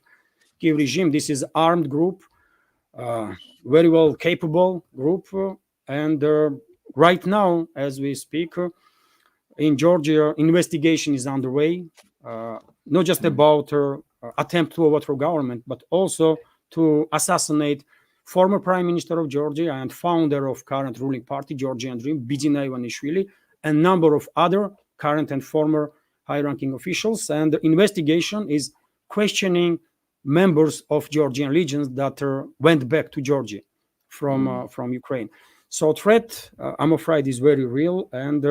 Kiev regime. This is armed group, very well capable group, and right now, as we speak, in Georgia, investigation is underway, not just about attempt to overthrow government, but also to assassinate former Prime Minister of Georgia and founder of current ruling party, Georgian Dream, Bidzina Ivanishvili, and a number of other current and former high-ranking officials. And the investigation is questioning members of Georgian legions that went back to Georgia from Ukraine. So threat, I'm afraid, is very real, and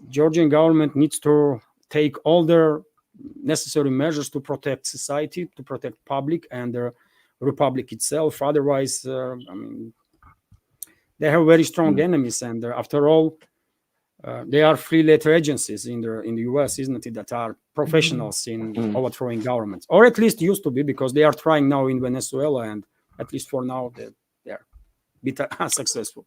Georgian government needs to take all their necessary measures to protect society, to protect public and the republic itself. Otherwise, they have very strong enemies, and after all, they are free letter agencies in the US, isn't it, that are professionals in overthrowing governments, or at least used to be, because they are trying now in Venezuela, and at least for now they are a bit unsuccessful.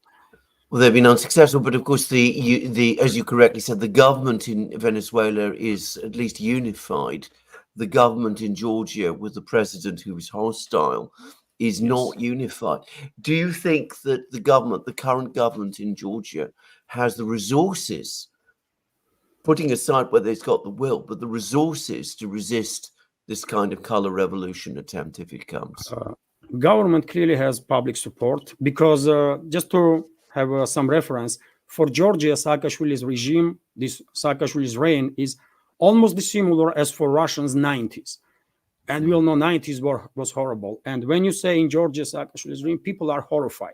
Well, they've been unsuccessful, but of course, the as you correctly said, the government in Venezuela is at least unified. The government in Georgia, with the president who is hostile, is not unified. Do you think that the current government in Georgia, has the resources, putting aside whether it's got the will, but the resources to resist this kind of color revolution attempt if it comes? Government clearly has public support, because just to have some reference, for Georgia, Saakashvili's regime, this Saakashvili's reign is almost similar as for Russians 90s. And we all know 90s was horrible. And when you say in Georgia, Saakashvili's regime, people are horrified.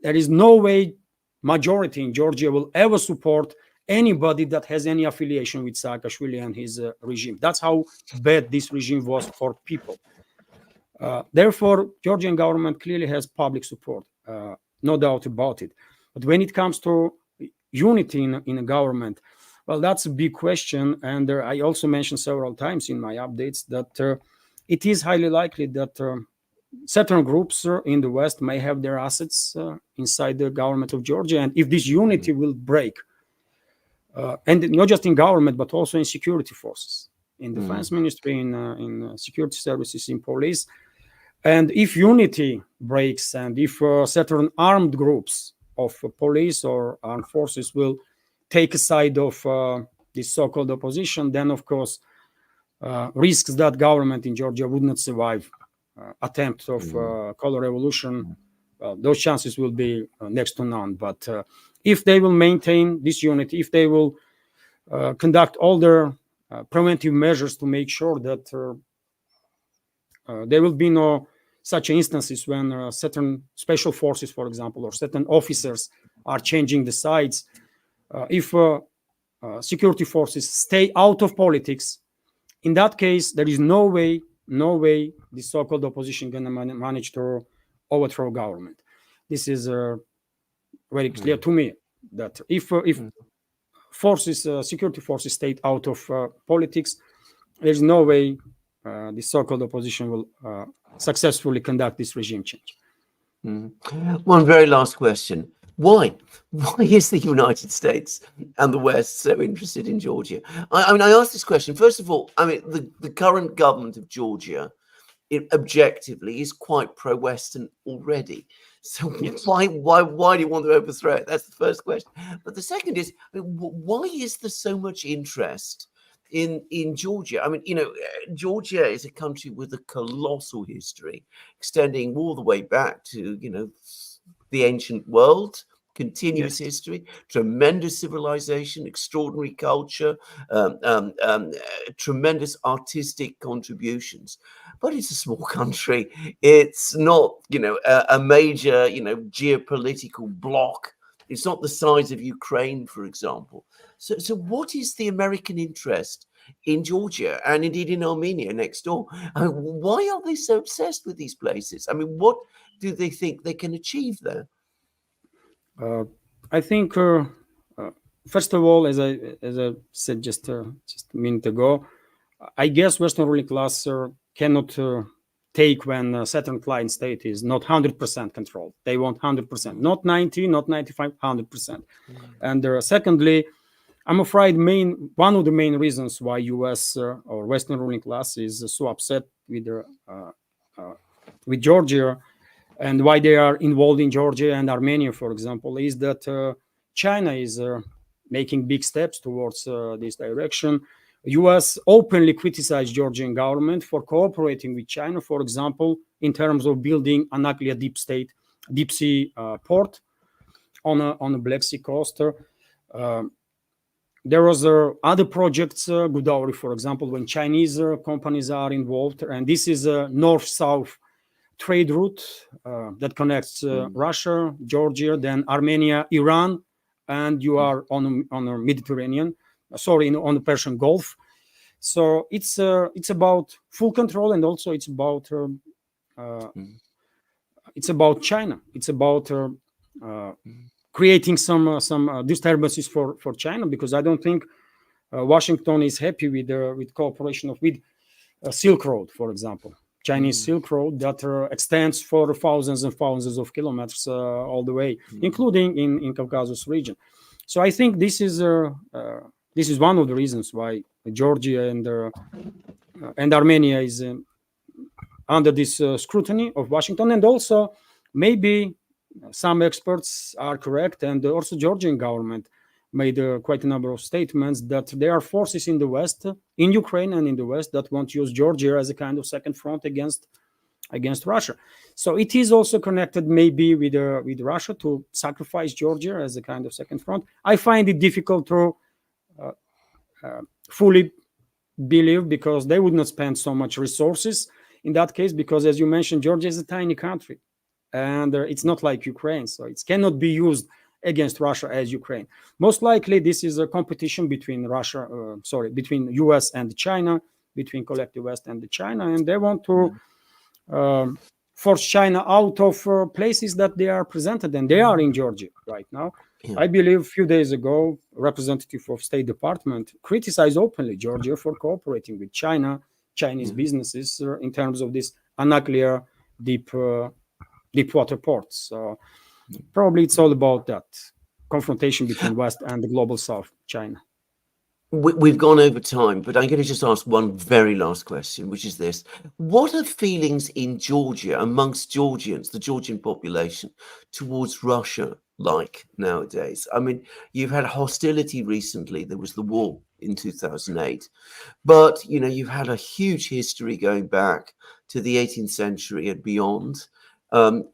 There is no way majority in Georgia will ever support anybody that has any affiliation with Saakashvili and his regime. That's how bad this regime was for people. Therefore, Georgian government clearly has public support, no doubt about it. But when it comes to unity in a government, well, that's a big question. And I also mentioned several times in my updates that it is highly likely that certain groups in the West may have their assets inside the government of Georgia. And if this unity will break, and not just in government, but also in security forces, in defense ministry, in security services, in police, and if unity breaks, and if certain armed groups of police or armed forces will take a side of this so-called opposition, then of course risks that government in Georgia would not survive attempt of color revolution. Those chances will be next to none. But if they will maintain this unity, if they will conduct all their preventive measures to make sure that there will be no such instances when certain special forces, for example, or certain officers are changing the sides. If security forces stay out of politics, in that case, there is no way the so-called opposition going to manage to overthrow government. This is very clear to me, that if forces, security forces, stay out of politics, there's no way the so-called opposition will successfully conduct this regime change. One very last question. Why is the United States and the West so interested in Georgia? I asked this question, first of all, the current government of Georgia objectively is quite pro-Western already. So Yes. why do you want to overthrow it? That's the first question. But the second is, why is there so much interest in Georgia? I mean, Georgia is a country with a colossal history, extending all the way back to, the ancient world, continuous history, tremendous civilization, extraordinary culture, tremendous artistic contributions. But it's a small country. It's not, a major, geopolitical bloc. It's not the size of Ukraine, for example. So what is the American interest in Georgia and indeed in Armenia next door? I mean, why are they so obsessed with these places? I mean, what do they think they can achieve there? I think, first of all, as I said just a minute ago, I guess Western ruling class cannot take when a certain client state is not 100% controlled. They want 100%, not 90, not 95, 100%. And secondly, I'm afraid one of the main reasons why US or Western ruling class is so upset with Georgia and why they are involved in Georgia and Armenia, for example, is that China is making big steps towards this direction. US openly criticized Georgian government for cooperating with China, for example, in terms of building a nuclear deep sea port on the Black Sea coast. There was other projects, Godavari, for example, when Chinese companies are involved, and this is a north-south trade route that connects Russia, Georgia, then Armenia, Iran, and you are on the Mediterranean. On the Persian Gulf. So it's about full control, and also it's about China. It's about creating some disturbances for China, because I don't think Washington is happy with cooperation with Silk Road, for example, Chinese Silk Road that extends for thousands and thousands of kilometers all the way, including in Caucasus region. So I think this is one of the reasons why Georgia and Armenia is under this scrutiny of Washington. And also, maybe some experts are correct, and also Georgian government made quite a number of statements that there are forces in the West, in Ukraine and in the West, that want to use Georgia as a kind of second front against Russia. So it is also connected maybe with Russia to sacrifice Georgia as a kind of second front. I find it difficult to fully believe, because they would not spend so much resources in that case, because as you mentioned, Georgia is a tiny country, and it's not like Ukraine, so it cannot be used against Russia as Ukraine. Most likely, this is a competition between between US and China, between collective West and China, and they want to force China out of places that they are presented, and they are in Georgia right now. Yeah. I believe a few days ago, a representative of State Department criticized openly Georgia for cooperating with Chinese businesses in terms of this nuclear deep water ports. So probably it's all about that confrontation between West and the global South, China. We've gone over time, but I'm going to just ask one very last question, which is this. What are feelings in Georgia amongst Georgians, the Georgian population, towards Russia like nowadays? I mean, you've had hostility recently. There was the war in 2008. But, you've had a huge history going back to the 18th century and beyond,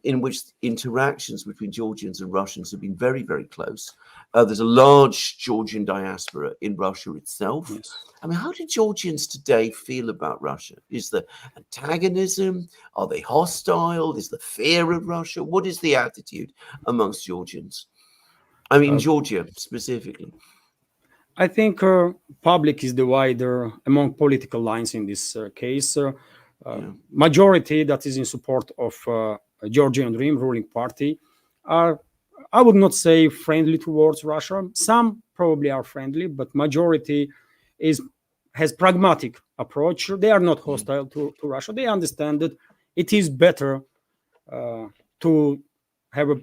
in which interactions between Georgians and Russians have been very, very close. There's a large Georgian diaspora in Russia itself. Yes. I mean, how do Georgians today feel about Russia? Is there antagonism? Are they hostile? Is there fear of Russia? What is the attitude amongst Georgians? I mean, Georgia specifically. I think public is divided among political lines in this case. Majority that is in support of Georgian Dream ruling party are, I would not say friendly towards Russia. Some probably are friendly, but majority has pragmatic approach. They are not hostile to Russia. They understand that it is better to have a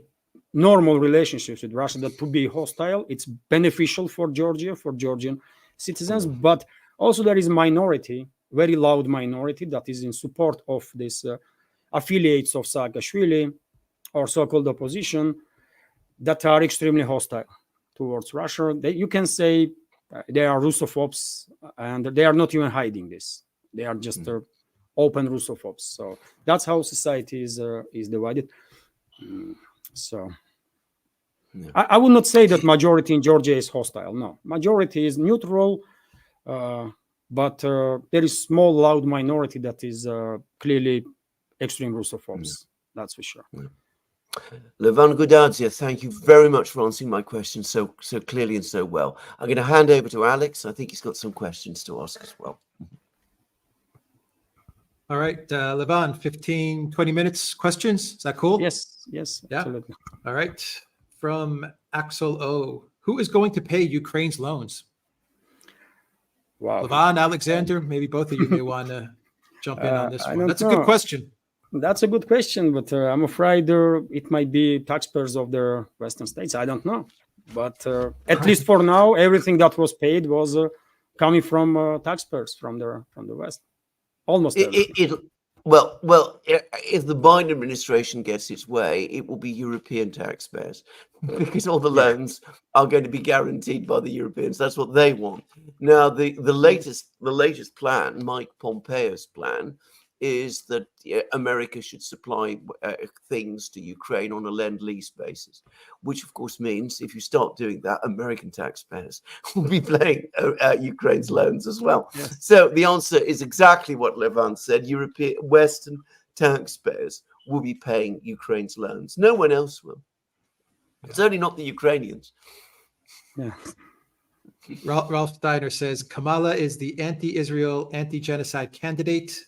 normal relationships with Russia than to be hostile. It's beneficial for Georgia, for Georgian citizens, but also there is a minority very loud minority that is in support of these affiliates of Saakashvili or so-called opposition that are extremely hostile towards Russia. You can say they are Russophobes, and they are not even hiding this. They are just open Russophobes. So that's how society is divided. So I would not say that majority in Georgia is hostile. No, majority is neutral, but there is small, loud minority that is clearly extreme Russophobes. That's for sure. Levan Gudadze, thank you very much for answering my questions so clearly and so well. I'm going to hand over to Alex. I think he's got some questions to ask as well. All right, Levan, 15, 20 minutes questions. Is that cool? Yes, Yeah. absolutely. All right. From Axel O. Who is going to pay Ukraine's loans? Wow. Levan, Alexander, maybe both of you may want to jump in on this I one. don't That's a know. good question. That's a good question, but I'm afraid it might be taxpayers of the Western states. I don't know. But at least for now, everything that was paid was coming from taxpayers from the West. Almost everything. Well, if the Biden administration gets its way, it will be European taxpayers because all the loans are going to be guaranteed by the Europeans. That's what they want. Now, the latest plan, Mike Pompeo's plan, is that America should supply things to Ukraine on a lend-lease basis, which of course means if you start doing that, American taxpayers will be paying Ukraine's loans as well. Yes. So the answer is exactly what Levan said. European Western taxpayers will be paying Ukraine's loans. No one else will. Certainly not the Ukrainians. Yeah. Ralph Steiner says Kamala is the anti-Israel, anti-genocide candidate.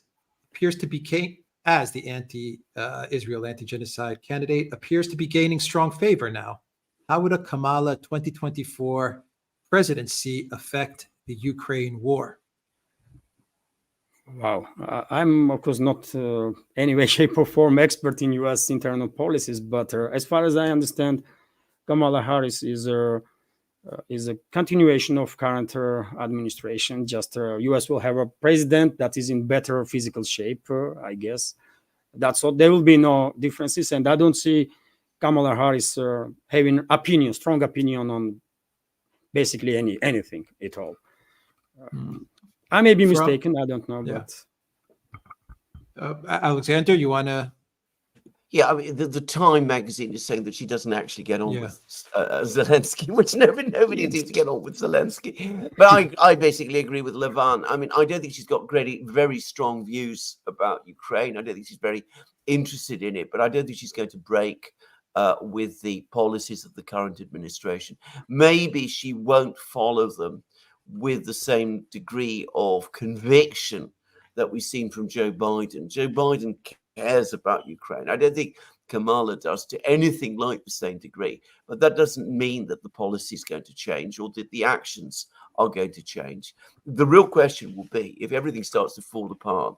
Appears to be as the anti-Israel, anti-genocide candidate, appears to be gaining strong favor now. How would a Kamala 2024 presidency affect the Ukraine war? Wow. I'm, of course, not any way, shape, or form expert in U.S. internal policies, but as far as I understand, Kamala Harris is a continuation of current administration. Just U.S. will have a president that is in better physical shape, I guess. That's all. There will be no differences, and I don't see Kamala Harris having strong opinion on basically anything at all. I may be mistaken. I don't know. Yeah. But Alexander, you want to? Yeah, I mean, the Time magazine is saying that she doesn't actually get on with Zelensky, which nobody seems to get on with Zelensky. But I basically agree with Levan. I mean, I don't think she's got very strong views about Ukraine. I don't think she's very interested in it, but I don't think she's going to break with the policies of the current administration. Maybe she won't follow them with the same degree of conviction that we've seen from Joe Biden. Joe Biden cares about Ukraine. I don't think Kamala does to anything like the same degree, but that doesn't mean that the policy is going to change or that the actions are going to change. The real question will be, if everything starts to fall apart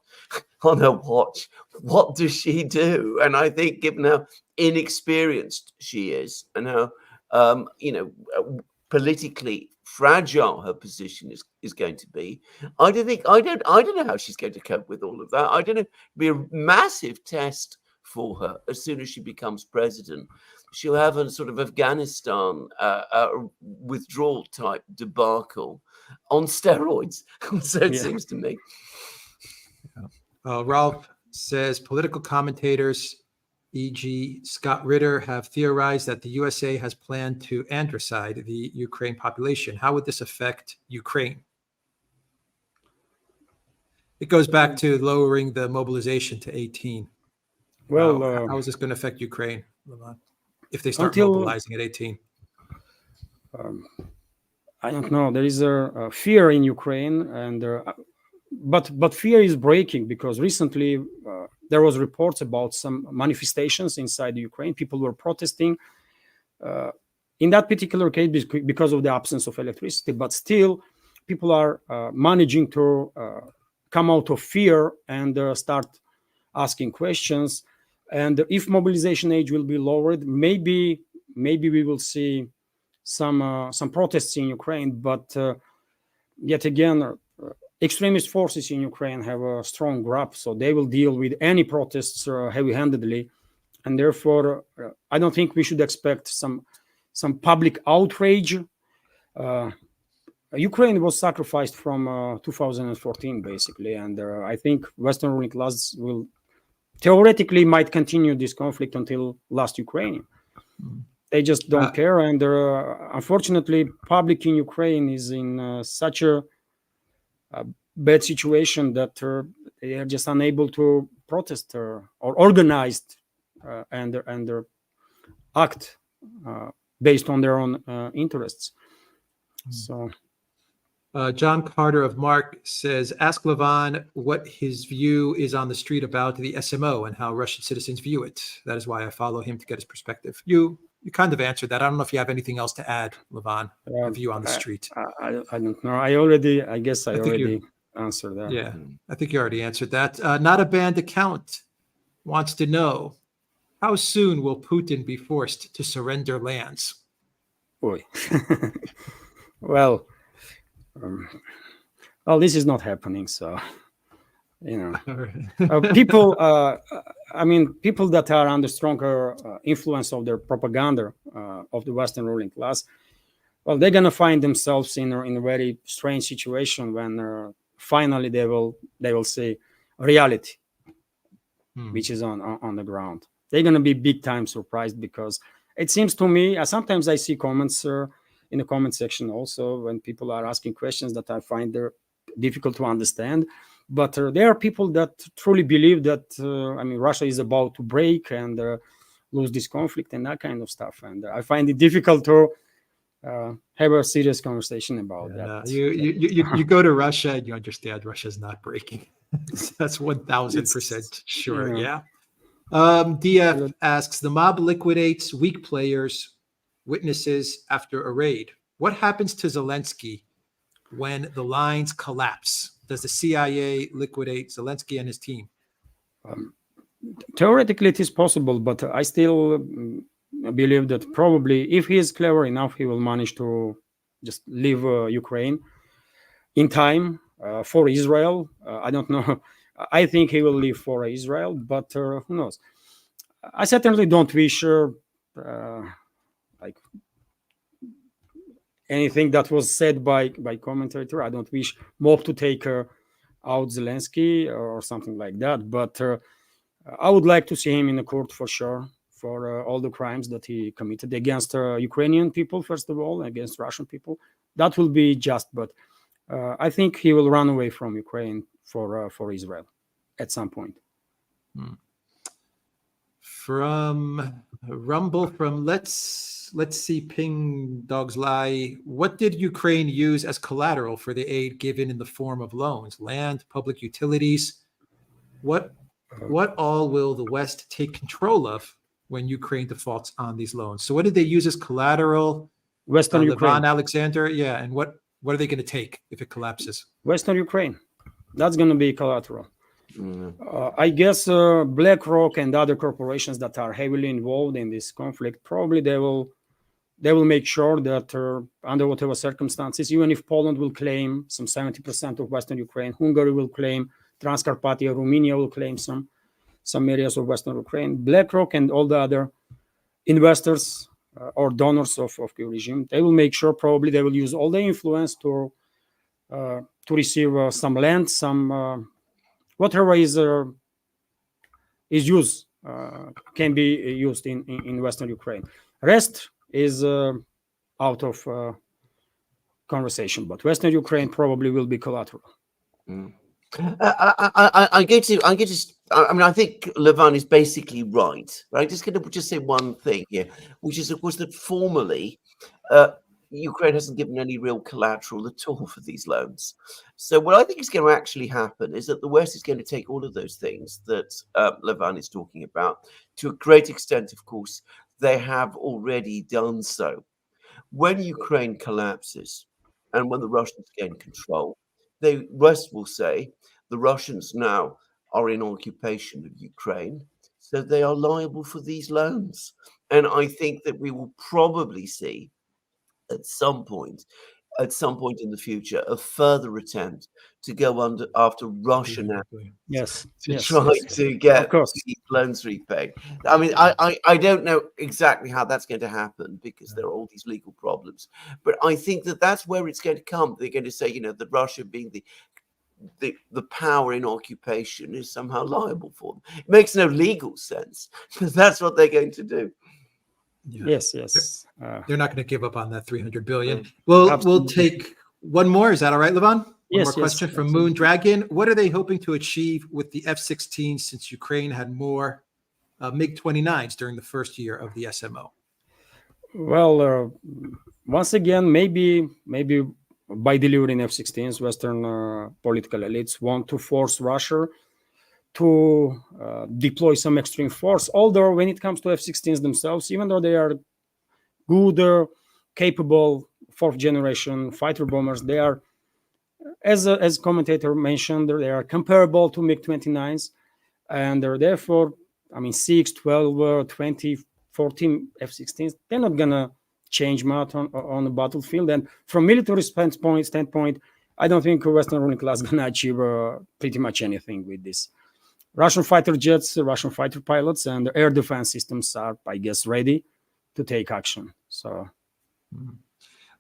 on her watch, what does she do? And I think given how inexperienced she is and how politically fragile her position is going to be, I don't know how she's going to cope with all of that. I don't know. It'll be a massive test for her as soon as she becomes president. She'll have a sort of Afghanistan withdrawal type debacle on steroids. So it seems to me. Ralph says political commentators, e.g. Scott Ritter, have theorized that the USA has planned to androcide the Ukraine population. How would this affect Ukraine? It goes back to lowering the mobilization to 18. well, how is this going to affect Ukraine if they start mobilizing at 18? I don't know. There is a fear in Ukraine, and but fear is breaking because recently there was reports about some manifestations inside Ukraine. People were protesting in that particular case because of the absence of electricity, but still people are managing to come out of fear and start asking questions. And if mobilization age will be lowered, maybe we will see some protests in Ukraine. But yet again, extremist forces in Ukraine have a strong grip, so they will deal with any protests heavy-handedly, and therefore I don't think we should expect some public outrage. Ukraine was sacrificed from 2014 basically, and I think Western ruling class will theoretically might continue this conflict until last Ukrainian. They just don't care, and unfortunately, public in Ukraine is in such a bad situation that they are just unable to protest or organize and act based on their own interests. So, John Carter of Mark says, ask Levan what his view is on the street about the SMO and how Russian citizens view it. That is why I follow him to get his perspective. You kind of answered that. I don't know if you have anything else to add, Levan, a view on the street. I don't know. I guess I already answered that. Yeah, I think you already answered that. Not a banned account wants to know, how soon will Putin be forced to surrender lands? Boy. Well, this is not happening. So, people, people that are under stronger influence of their propaganda of the Western ruling class, well, they're gonna find themselves in a very strange situation when finally they will see reality, which is on the ground. They're gonna be big time surprised, because it seems to me, sometimes I see comments in the comment section also when people are asking questions that I find they're difficult to understand. But there are people that truly believe that Russia is about to break and lose this conflict and that kind of stuff. And I find it difficult to have a serious conversation about that. You go to Russia and you understand Russia's not breaking. That's 1,000% sure. Yeah. DF asks, the mob liquidates weak players, witnesses after a raid. What happens to Zelensky when the lines collapse? Does the CIA liquidate Zelensky and his team? Theoretically, it is possible, but I still believe that probably if he is clever enough, he will manage to just leave Ukraine in time for Israel. I don't know. I think he will leave for Israel, but who knows? I certainly don't wish like anything that was said by commentator. I don't wish mob to take out Zelensky or something like that. But I would like to see him in the court for sure for all the crimes that he committed against Ukrainian people, first of all, against Russian people. That will be just. But I think he will run away from Ukraine for Israel at some point. From Rumble, from let's see, Ping Dogs Lie. What did Ukraine use as collateral for the aid given in the form of loans, land, public utilities? What all will the West take control of when Ukraine defaults on these loans? So what did they use as collateral? Western Ukraine. Levan Alexander, yeah. And what are they going to take if it collapses? Western Ukraine. That's going to be collateral. I guess BlackRock and other corporations that are heavily involved in this conflict, probably they will make sure that under whatever circumstances, even if Poland will claim some 70% of Western Ukraine, Hungary will claim Transcarpathia, Romania will claim some areas of Western Ukraine, BlackRock and all the other investors or donors of the regime, they will make sure probably they will use all the influence to receive some land, some whatever is used can be used in Western Ukraine. Rest is out of conversation, but Western Ukraine probably will be collateral. I think Levan is basically right. But I'm just going to say one thing here, which is, of course, that formally Ukraine hasn't given any real collateral at all for these loans. So what I think is going to actually happen is that the West is going to take all of those things that Levan is talking about. To a great extent, of course, they have already done so. When Ukraine collapses and when the Russians gain control, the West will say the Russians now are in occupation of Ukraine, so they are liable for these loans. And I think that we will probably see at some point at some point in the future a further attempt to go after Russia now Yes, to yes, try yes. to Of get course. these loans repaid. I mean, I don't know exactly how that's going to happen because there are all these legal problems. But I think that that's where it's going to come. They're going to say, that Russia being the power in occupation is somehow liable for them. It makes no legal sense, but that's what they're going to do. Yeah. Yes, yes. They're not going to give up on that 300 billion. Mm. We'll Absolutely. take one more. Is that all right, Levan? One Yes, more question yes, from absolutely. Moon Dragon. What are they hoping to achieve with the F-16 since Ukraine had more MiG-29s during the first year of the SMO? Well, once again, maybe by delivering F-16s, Western political elites want to force Russia to deploy some extreme force. Although when it comes to F-16s themselves, even though they are good, capable fourth generation fighter bombers, they are, as commentator mentioned, they are comparable to MiG-29s, and they're therefore, 6, 12, 20, 14 F-16s, they're not gonna change much on the battlefield. And from military standpoint, I don't think Western ruling class gonna achieve pretty much anything with this. Russian fighter jets, Russian fighter pilots, and the air defense systems are, I guess, ready to take action. So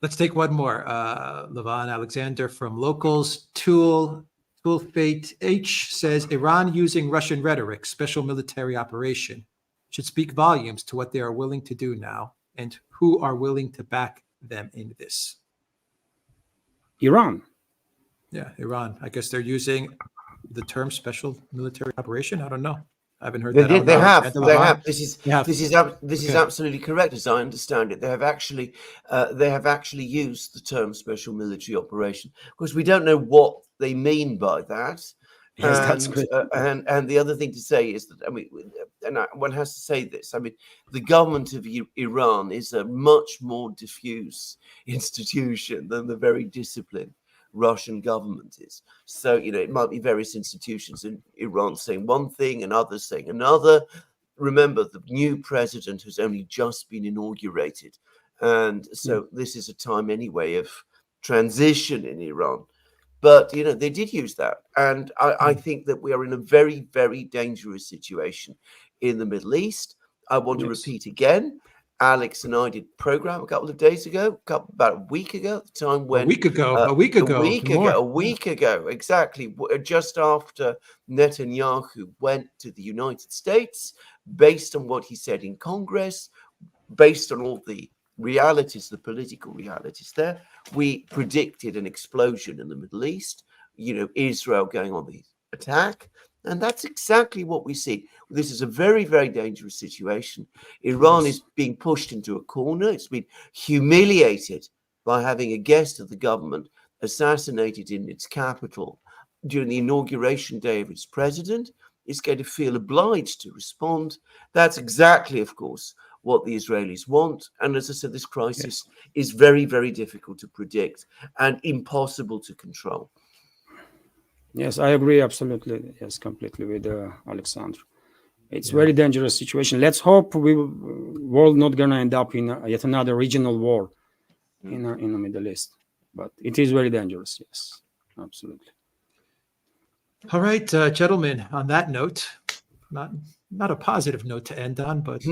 let's take one more. Levan Alexander from Locals. Tool Fate H says Iran using Russian rhetoric, special military operation, should speak volumes to what they are willing to do now and who are willing to back them in this. Iran. Yeah, Iran. I guess they're using the term special military operation. I don't know. I haven't heard They that. did. They have. Alexander They Levan. have. This is Okay. absolutely correct, as I understand it. They have actually used the term special military operation because we don't know what they mean by that. Yes, that's good. And the other thing to say is that one has to say this. The government of Iran is a much more diffuse institution than the very disciplined Russian government is. So, it might be various institutions in Iran saying one thing and others saying another. Remember, the new president has only just been inaugurated. And so this is a time anyway of transition in Iran. But, they did use that. And I think that we are in a very, very dangerous situation in the Middle East. I want to repeat again. Alex and I did a program a couple of days ago, about a week ago, at the time when a week ago, exactly, just after Netanyahu went to the United States, based on what he said in Congress, based on all the realities, the political realities there, we predicted an explosion in the Middle East, Israel going on the attack. And that's exactly what we see. This is a very, very dangerous situation. Iran is being pushed into a corner. It's been humiliated by having a guest of the government assassinated in its capital during the inauguration day of its president. It's going to feel obliged to respond. That's exactly, of course, what the Israelis want. And as I said, this crisis is very, very difficult to predict and impossible to control. Yes, I agree absolutely. Yes, completely with Alexander. It's very dangerous situation. Let's hope world not gonna end up in yet another regional war in the Middle East. But it is very dangerous. Yes, absolutely. All right, gentlemen. On that note, not a positive note to end on, but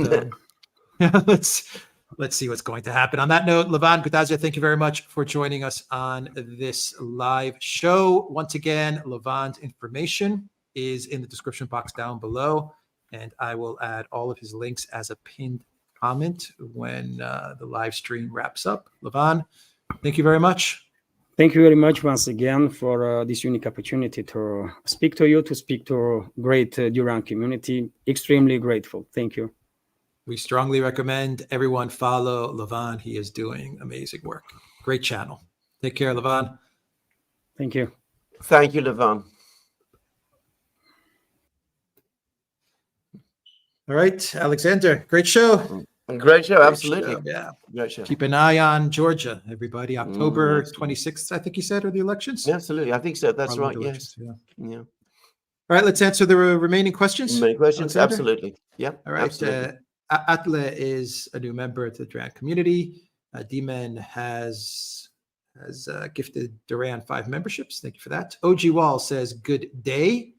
let's see what's going to happen. On that note, Levan Gudadze, thank you very much for joining us on this live show. Once again, Levan's information is in the description box down below, and I will add all of his links as a pinned comment when the live stream wraps up. Levan, thank you very much. Thank you very much once again for this unique opportunity to speak to you, to speak to great Duran community. Extremely grateful. Thank you. We strongly recommend everyone follow Levan. He is doing amazing work. Great channel. Take care, Levan. Thank you. Thank you, Levan. All right, Alexander. Great show. Great show, absolutely. Yeah. Great show. Keep an eye on Georgia, everybody. October 26th, I think you said, are the elections? Yeah, absolutely. I think so. That's Probably right. Yes. Yeah. All right, let's answer the remaining questions. Many questions. Alexander? Absolutely. Yeah. All right. Atle is a new member of the Duran community. D-Man has has gifted Duran 5 memberships. Thank you for that. OG Wall says, good day.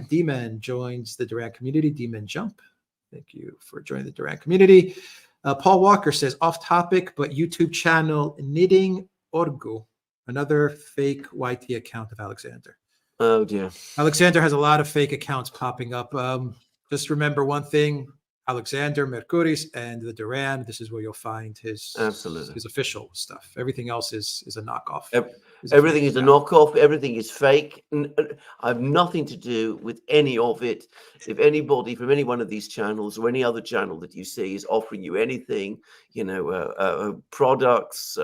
D-Man joins the Duran community. D-Man Jump. Thank you for joining the Duran community. Paul Walker says, off topic, but YouTube channel Knitting Orgu, another fake YT account of Alexander. Oh, dear. Alexander has a lot of fake accounts popping up. Just remember one thing, Alexander Mercuris and the Duran, this is where you'll find his official stuff. Everything else is a knockoff. Everything is a knockoff. Everything is fake. I have nothing to do with any of it. If anybody from any one of these channels or any other channel that you see is offering you anything, products,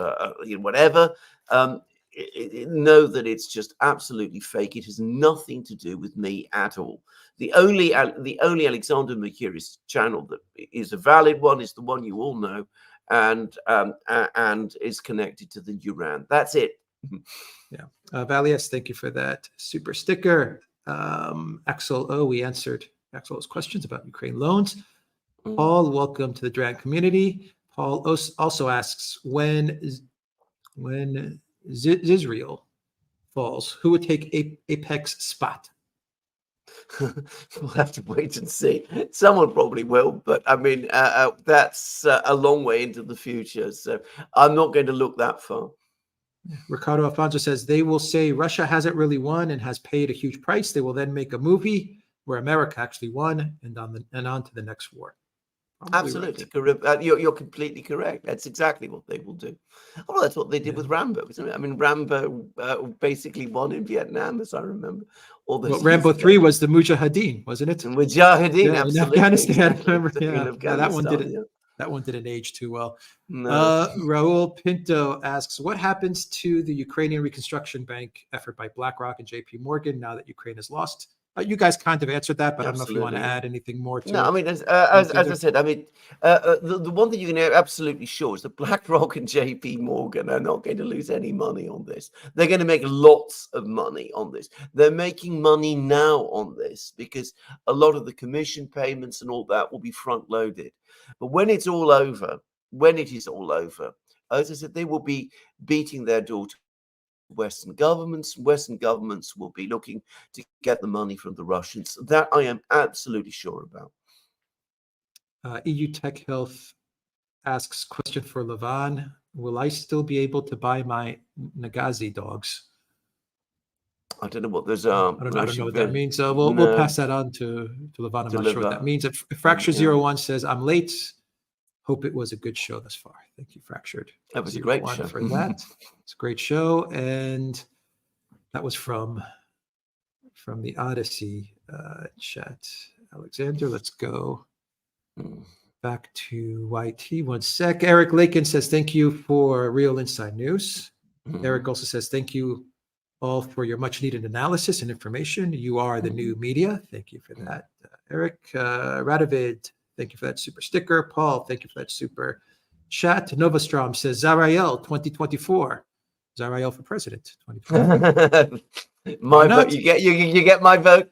whatever, know that it's just absolutely fake. It has nothing to do with me at all. The only Alexander Mercuris channel that is a valid one is the one you all know, and is connected to the Duran. That's it. Yeah. Valias, thank you for that super sticker. Axel, we answered Axel's questions about Ukraine loans. Paul, welcome to the Duran community. Paul also asks, when Israel falls, who would take Apex spot? We'll have to wait and see. Someone probably will, but I mean, that's a long way into the future, so I'm not going to look that far. Ricardo Alfonso says, they will say Russia hasn't really won and has paid a huge price. They will then make a movie where America actually won and on to the next war. Absolutely correct. You're completely correct. That's exactly what they will do. Well, that's what they did with Rambo, isn't it? I mean, Rambo basically won in Vietnam, as I remember. Rambo 3 was the Mujahideen, wasn't it? Mujahideen, absolutely. In Afghanistan, I remember. Afghanistan, that one didn't age too well. No. Raul Pinto asks, what happens to the Ukrainian Reconstruction Bank effort by BlackRock and JP Morgan now that Ukraine has lost? You guys kind of answered that, but I don't know if you want to add anything more to it. No, I mean, as I said, I mean, the one thing you can know absolutely sure is that BlackRock and JP Morgan are not going to lose any money on this. They're going to make lots of money on this. They're making money now on this because a lot of the commission payments and all that will be front loaded. But when it's all over, as I said, they will be beating their door to Western governments. Western governments will be looking to get the money from the Russians. That I am absolutely sure about. EU Tech Health asks, question for Levan. Will I still be able to buy my Nagazi dogs? I don't know what those are. I don't know what that means. We'll pass that on to Levan. I'm not sure what that means. If Fracture01 says, I'm late. Hope it was a good show thus far. Thank you, Fractured. That was a great show. For that. It's a great show. And that was from the Odyssey chat. Alexander, let's go back to YT. 1 sec. Eric Lakin says, thank you for real inside news. Eric also says, thank you all for your much needed analysis and information. You are the new media. Thank you for that. Eric Radovid, thank you for that super sticker. Paul, thank you for that super chat. Novastrom says, Zarael 2024. Zarael for president 2024. My vote. You get my vote.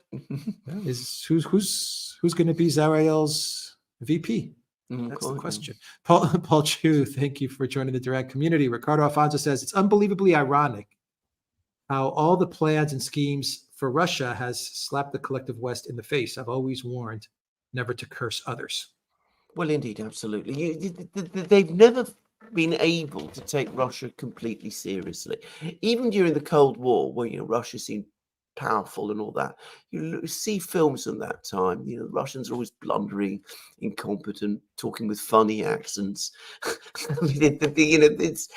Who's going to be Zarael's VP? That's the question. Paul Chu, thank you for joining the direct community. Ricardo Alfonso says, it's unbelievably ironic how all the plans and schemes for Russia has slapped the collective West in the face. I've always warned never to curse others. Well, indeed, absolutely. They've never been able to take Russia completely seriously. Even during the Cold War, where Russia seemed powerful and all that, you see films from that time. The Russians are always blundering, incompetent, talking with funny accents. It's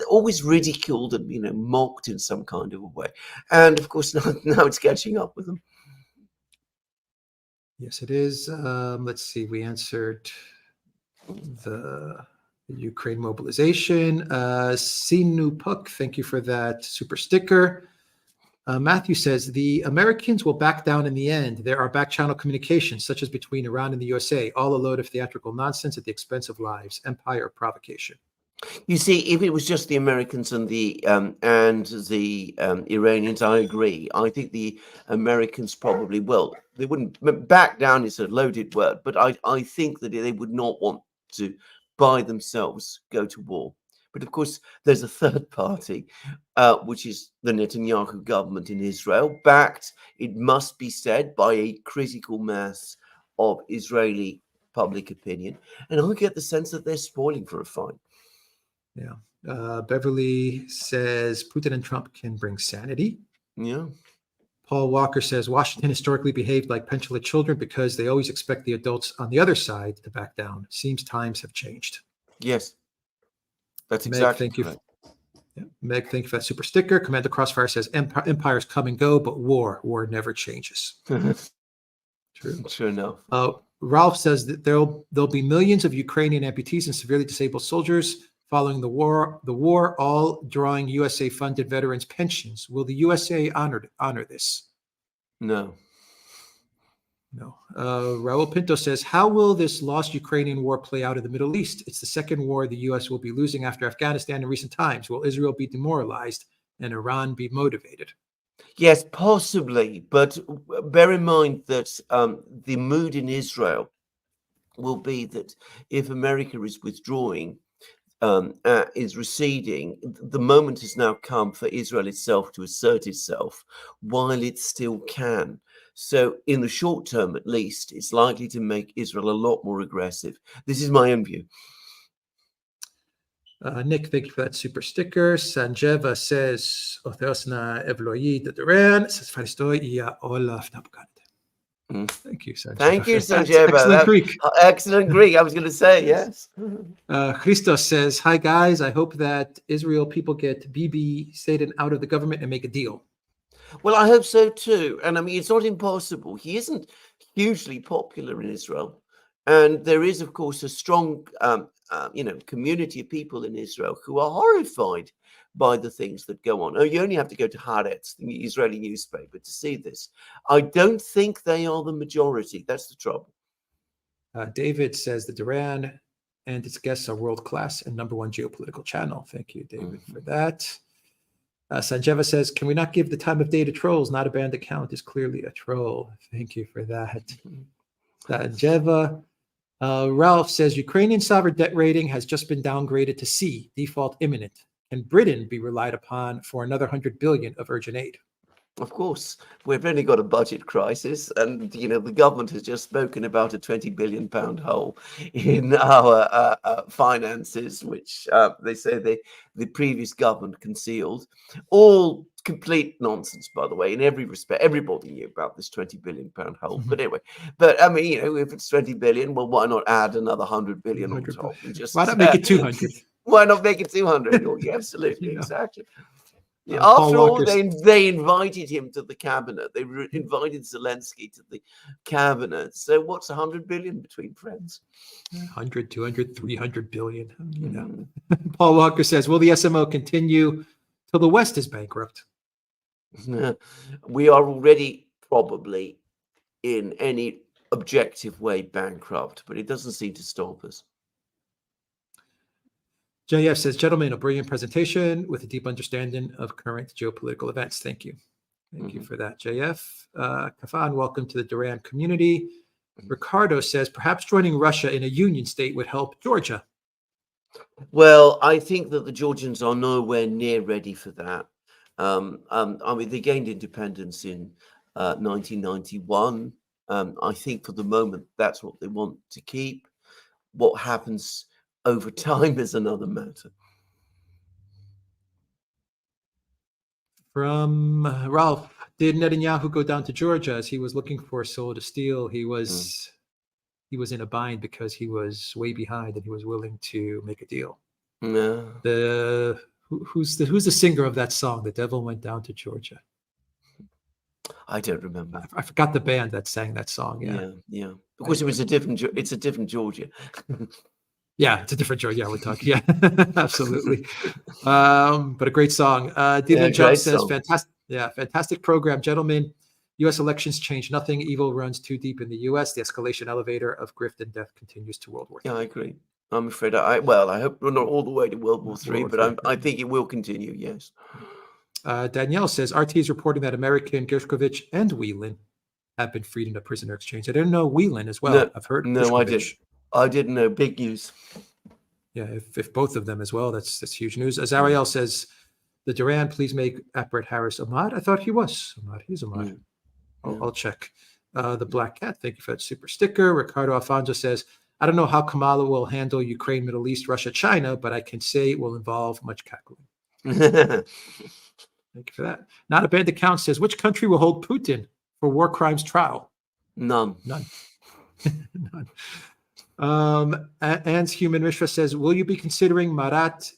always ridiculed and mocked in some kind of a way. And of course, now it's catching up with them. Yes, it is. Let's see. We answered the Ukraine mobilization. Sinu Puk, thank you for that super sticker. Matthew says, the Americans will back down in the end. There are back channel communications, such as between Iran and the USA, all a load of theatrical nonsense at the expense of lives, empire, provocation. You see, if it was just the Americans and the Iranians, I agree. I think the Americans probably will. They wouldn't back down. Is a loaded word, but I think that they would not want to by themselves go to war. But of course, there's a third party, which is the Netanyahu government in Israel, backed, it must be said, by a critical mass of Israeli public opinion. And I get the sense that they're spoiling for a fight. Yeah. Beverly says Putin and Trump can bring sanity. Yeah. Paul Walker says Washington historically behaved like petulant children because they always expect the adults on the other side to back down. Seems times have changed. Yes. That's Meg, exactly thank you. correct. Yeah. Meg, thank you for that super sticker. Commander Crossfire says empires come and go, but war never changes. True. True enough. Ralph says that there'll be millions of Ukrainian amputees and severely disabled soldiers following the war, all drawing USA-funded veterans' pensions. Will the USA honor this? No. No. Raul Pinto says, how will this lost Ukrainian war play out in the Middle East? It's the second war the U.S. will be losing after Afghanistan in recent times. Will Israel be demoralized and Iran be motivated? Yes, possibly. But bear in mind that the mood in Israel will be that if America is withdrawing, is receding, the moment has now come for Israel itself to assert itself while it still can. So in the short term, at least, it's likely to make Israel a lot more aggressive. This is my own view. Nick, thank you for that super sticker. Sanjeva says, Otheosna Evloyi de Duran says, Faristo Olaf Napkat. Thank you, Sanjeva. Thank you, Sanjeva. Excellent Greek. Excellent Greek. I was going to say, yes. Christos says, hi, guys. I hope that Israel people get Bibi Satan out of the government and make a deal. Well, I hope so, too. And I mean, it's not impossible. He isn't hugely popular in Israel. And there is, of course, a strong, community of people in Israel who are horrified by the things that go on. Oh, you only have to go to Haaretz, the Israeli newspaper, to see this. I don't think they are the majority. That's the trouble. David says the Duran and its guests are world-class and #1 geopolitical channel. Thank you, David, for that. Sanjeva says, can we not give the time of day to trolls? Not a banned account is clearly a troll. Thank you for that. Sanjeva. Ralph says, Ukrainian sovereign debt rating has just been downgraded to C, default imminent. Can Britain be relied upon for another 100 billion of urgent aid? Of course, we've only got a budget crisis, and the government has just spoken about a 20 billion pound hole in our finances, which they say the previous government concealed. All complete nonsense, by the way, in every respect. Everybody knew about this 20 billion pound hole. But anyway, I mean, if it's 20 billion, well, why not add another 100 billion on top? And just, why not make it 200? Why not make it 200? Yeah, absolutely, exactly. Yeah, after all, they invited him to the cabinet. They invited Zelensky to the cabinet. So what's 100 billion between friends? 100, 200, 300 billion. Paul Walker says, will the SMO continue till the West is bankrupt? We are already probably in any objective way bankrupt, but it doesn't seem to stop us. JF says, gentlemen, a brilliant presentation with a deep understanding of current geopolitical events. Thank you. Thank you for that, JF. Kafan, welcome to the Duran community. Ricardo says, perhaps joining Russia in a union state would help Georgia. Well, I think that the Georgians are nowhere near ready for that. I mean, they gained independence in 1991. I think for the moment, that's what they want to keep. What happens over time is another matter. From Ralph, did Netanyahu go down to Georgia as he was looking for a soul to steal? He was in a bind because he was way behind and he was willing to make a deal. No. Who's the singer of that song? The Devil Went Down to Georgia. I don't remember. I forgot the band that sang that song. Yeah. Because it's a different Georgia. Yeah, it's a different Georgia. Yeah, we're talking. Yeah, absolutely. But a great song. Dylan Jump says, fantastic program, gentlemen. U.S. elections change nothing. Evil runs too deep in the U.S. The escalation elevator of grift and death continues to World War III. Yeah, I agree. I'm afraid I hope we're not all the way to World War III, but I think it will continue, yes. Danielle says, RT is reporting that American Gershkovich and Whelan have been freed in a prisoner exchange. I didn't know Whelan as well. I've heard. No, I didn't know. Big news. Yeah, if both of them as well, that's huge news. Azariel says, the Duran, please make Brett Harris a mod. I thought he was a mod. He's a mod. I'll check. The Black Cat, thank you for that super sticker. Ricardo Alfonso says, I don't know how Kamala will handle Ukraine, Middle East, Russia, China, but I can say it will involve much cackling. Thank you for that. Not a bad account says, which country will hold Putin for war crimes trial? None. None. Anne's Human Mishra says, will you be considering Marat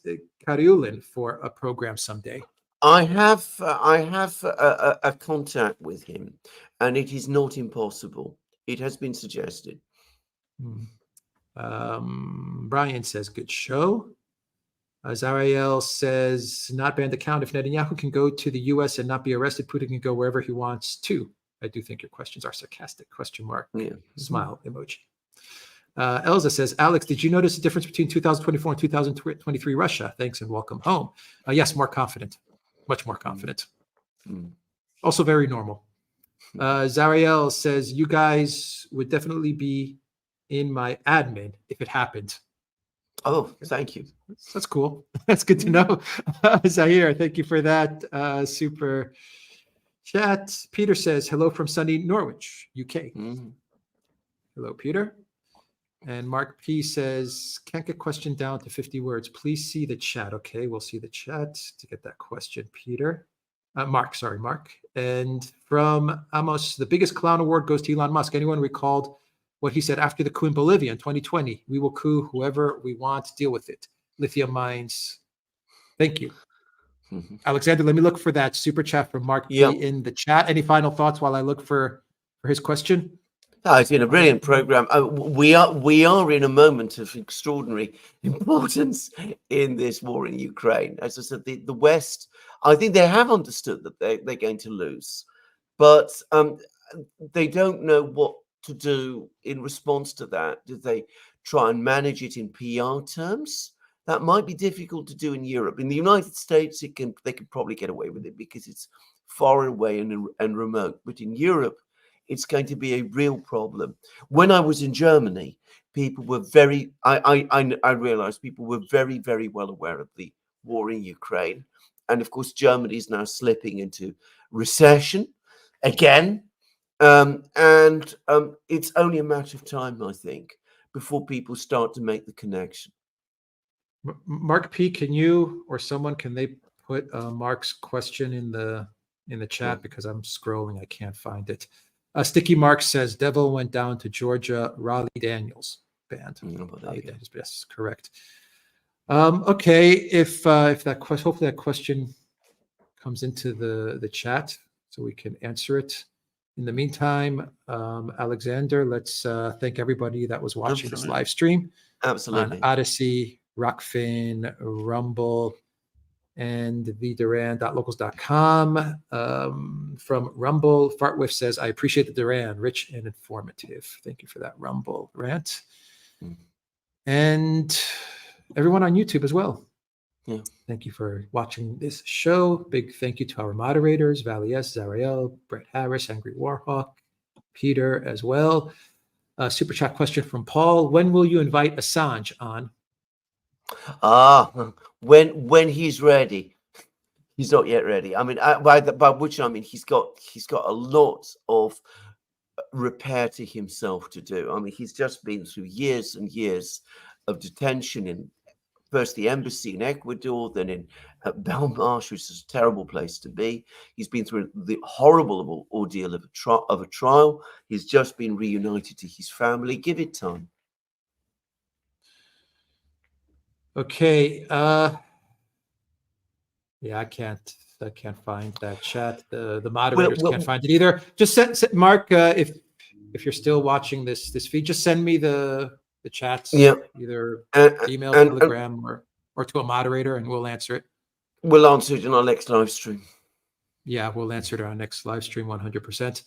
Kariulin for a program someday? I have a contact with him, and it is not impossible. It has been suggested. Brian says, good show. Zariel says, not banned account. If Netanyahu can go to the U.S. and not be arrested, Putin can go wherever he wants to. I do think your questions are sarcastic. Question mark. Yeah. Smile emoji. Elza says, Alex, did you notice the difference between 2024 and 2023 Russia? Thanks and welcome home. Yes, more confident. Much more confident. Also very normal. Zariel says, you guys would definitely be in my admin if it happened. Oh, thank you. That's cool. That's good to know. Zahir, thank you for that super chat. Peter says, hello from sunny Norwich, UK. Hello, Peter. And Mark P says, can't get question down to 50 words. Please see the chat. Okay, we'll see the chat to get that question, Peter. Mark. And from Amos, the biggest clown award goes to Elon Musk. Anyone recalled what he said after the coup in Bolivia in 2020? We will coup whoever we want, deal with it. Lithium mines. Thank you. Alexander, let me look for that super chat from Mark P in the chat. Any final thoughts while I look for his question? It's been a brilliant program. We are in a moment of extraordinary importance in this war in Ukraine. As I said, the West, I think they have understood that they're going to lose, but they don't know what to do in response to that. Do they try and manage it in PR terms? That might be difficult to do in Europe. In the United States, they can probably get away with it because it's far away and remote. But in Europe, it's going to be a real problem. When I was in Germany, people were I realized people were very, very well aware of the war in Ukraine. And of course, Germany is now slipping into recession again. It's only a matter of time, I think, before people start to make the connection. Mark P, can you or someone, can they put Mark's question in the chat? Because I'm scrolling, I can't find it. Sticky Mark says, Devil went down to Georgia, Raleigh Daniels band. Raleigh Daniels, yes, correct. Okay, if that question, hopefully that question comes into the chat so we can answer it. In the meantime, Alexander, let's thank everybody that was watching this live stream. Absolutely. On Odyssey, Rockfin, Rumble, and theduran.locals.com. From Rumble, Fartwiff says, I appreciate the Duran, rich and informative. Thank you for that Rumble rant. And everyone on YouTube as well. Yeah. Thank you for watching this show. Big thank you to our moderators, Valley S, Zariel, Brett Harris, Angry Warhawk, Peter as well. Super chat question from Paul. When will you invite Assange on? When he's ready. He's not yet ready. I mean, by which I mean he's got a lot of repair to himself to do. I mean, he's just been through years and years of detention in first the embassy in Ecuador, then in Belmarsh, which is a terrible place to be. He's been through the horrible ordeal of a trial. He's just been reunited to his family. Give it time. Okay. Yeah, I can't find that chat. The moderators can't find it either. Just send Mark, if you're still watching this feed, just send me the chats. Yeah. Either email, Telegram, or to a moderator, and we'll answer it. We'll answer it in our next live stream. Yeah, we'll answer it in our next live stream 100%.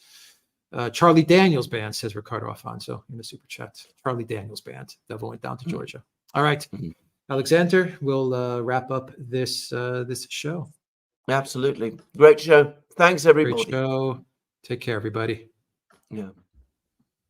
Charlie Daniels Band, says Ricardo Alfonso in the super chat. Charlie Daniels Band. Devil went down to Georgia. All right. Alexander, we'll wrap up this show. Absolutely. Great show. Thanks, everybody. Great show. Take care, everybody. Yeah.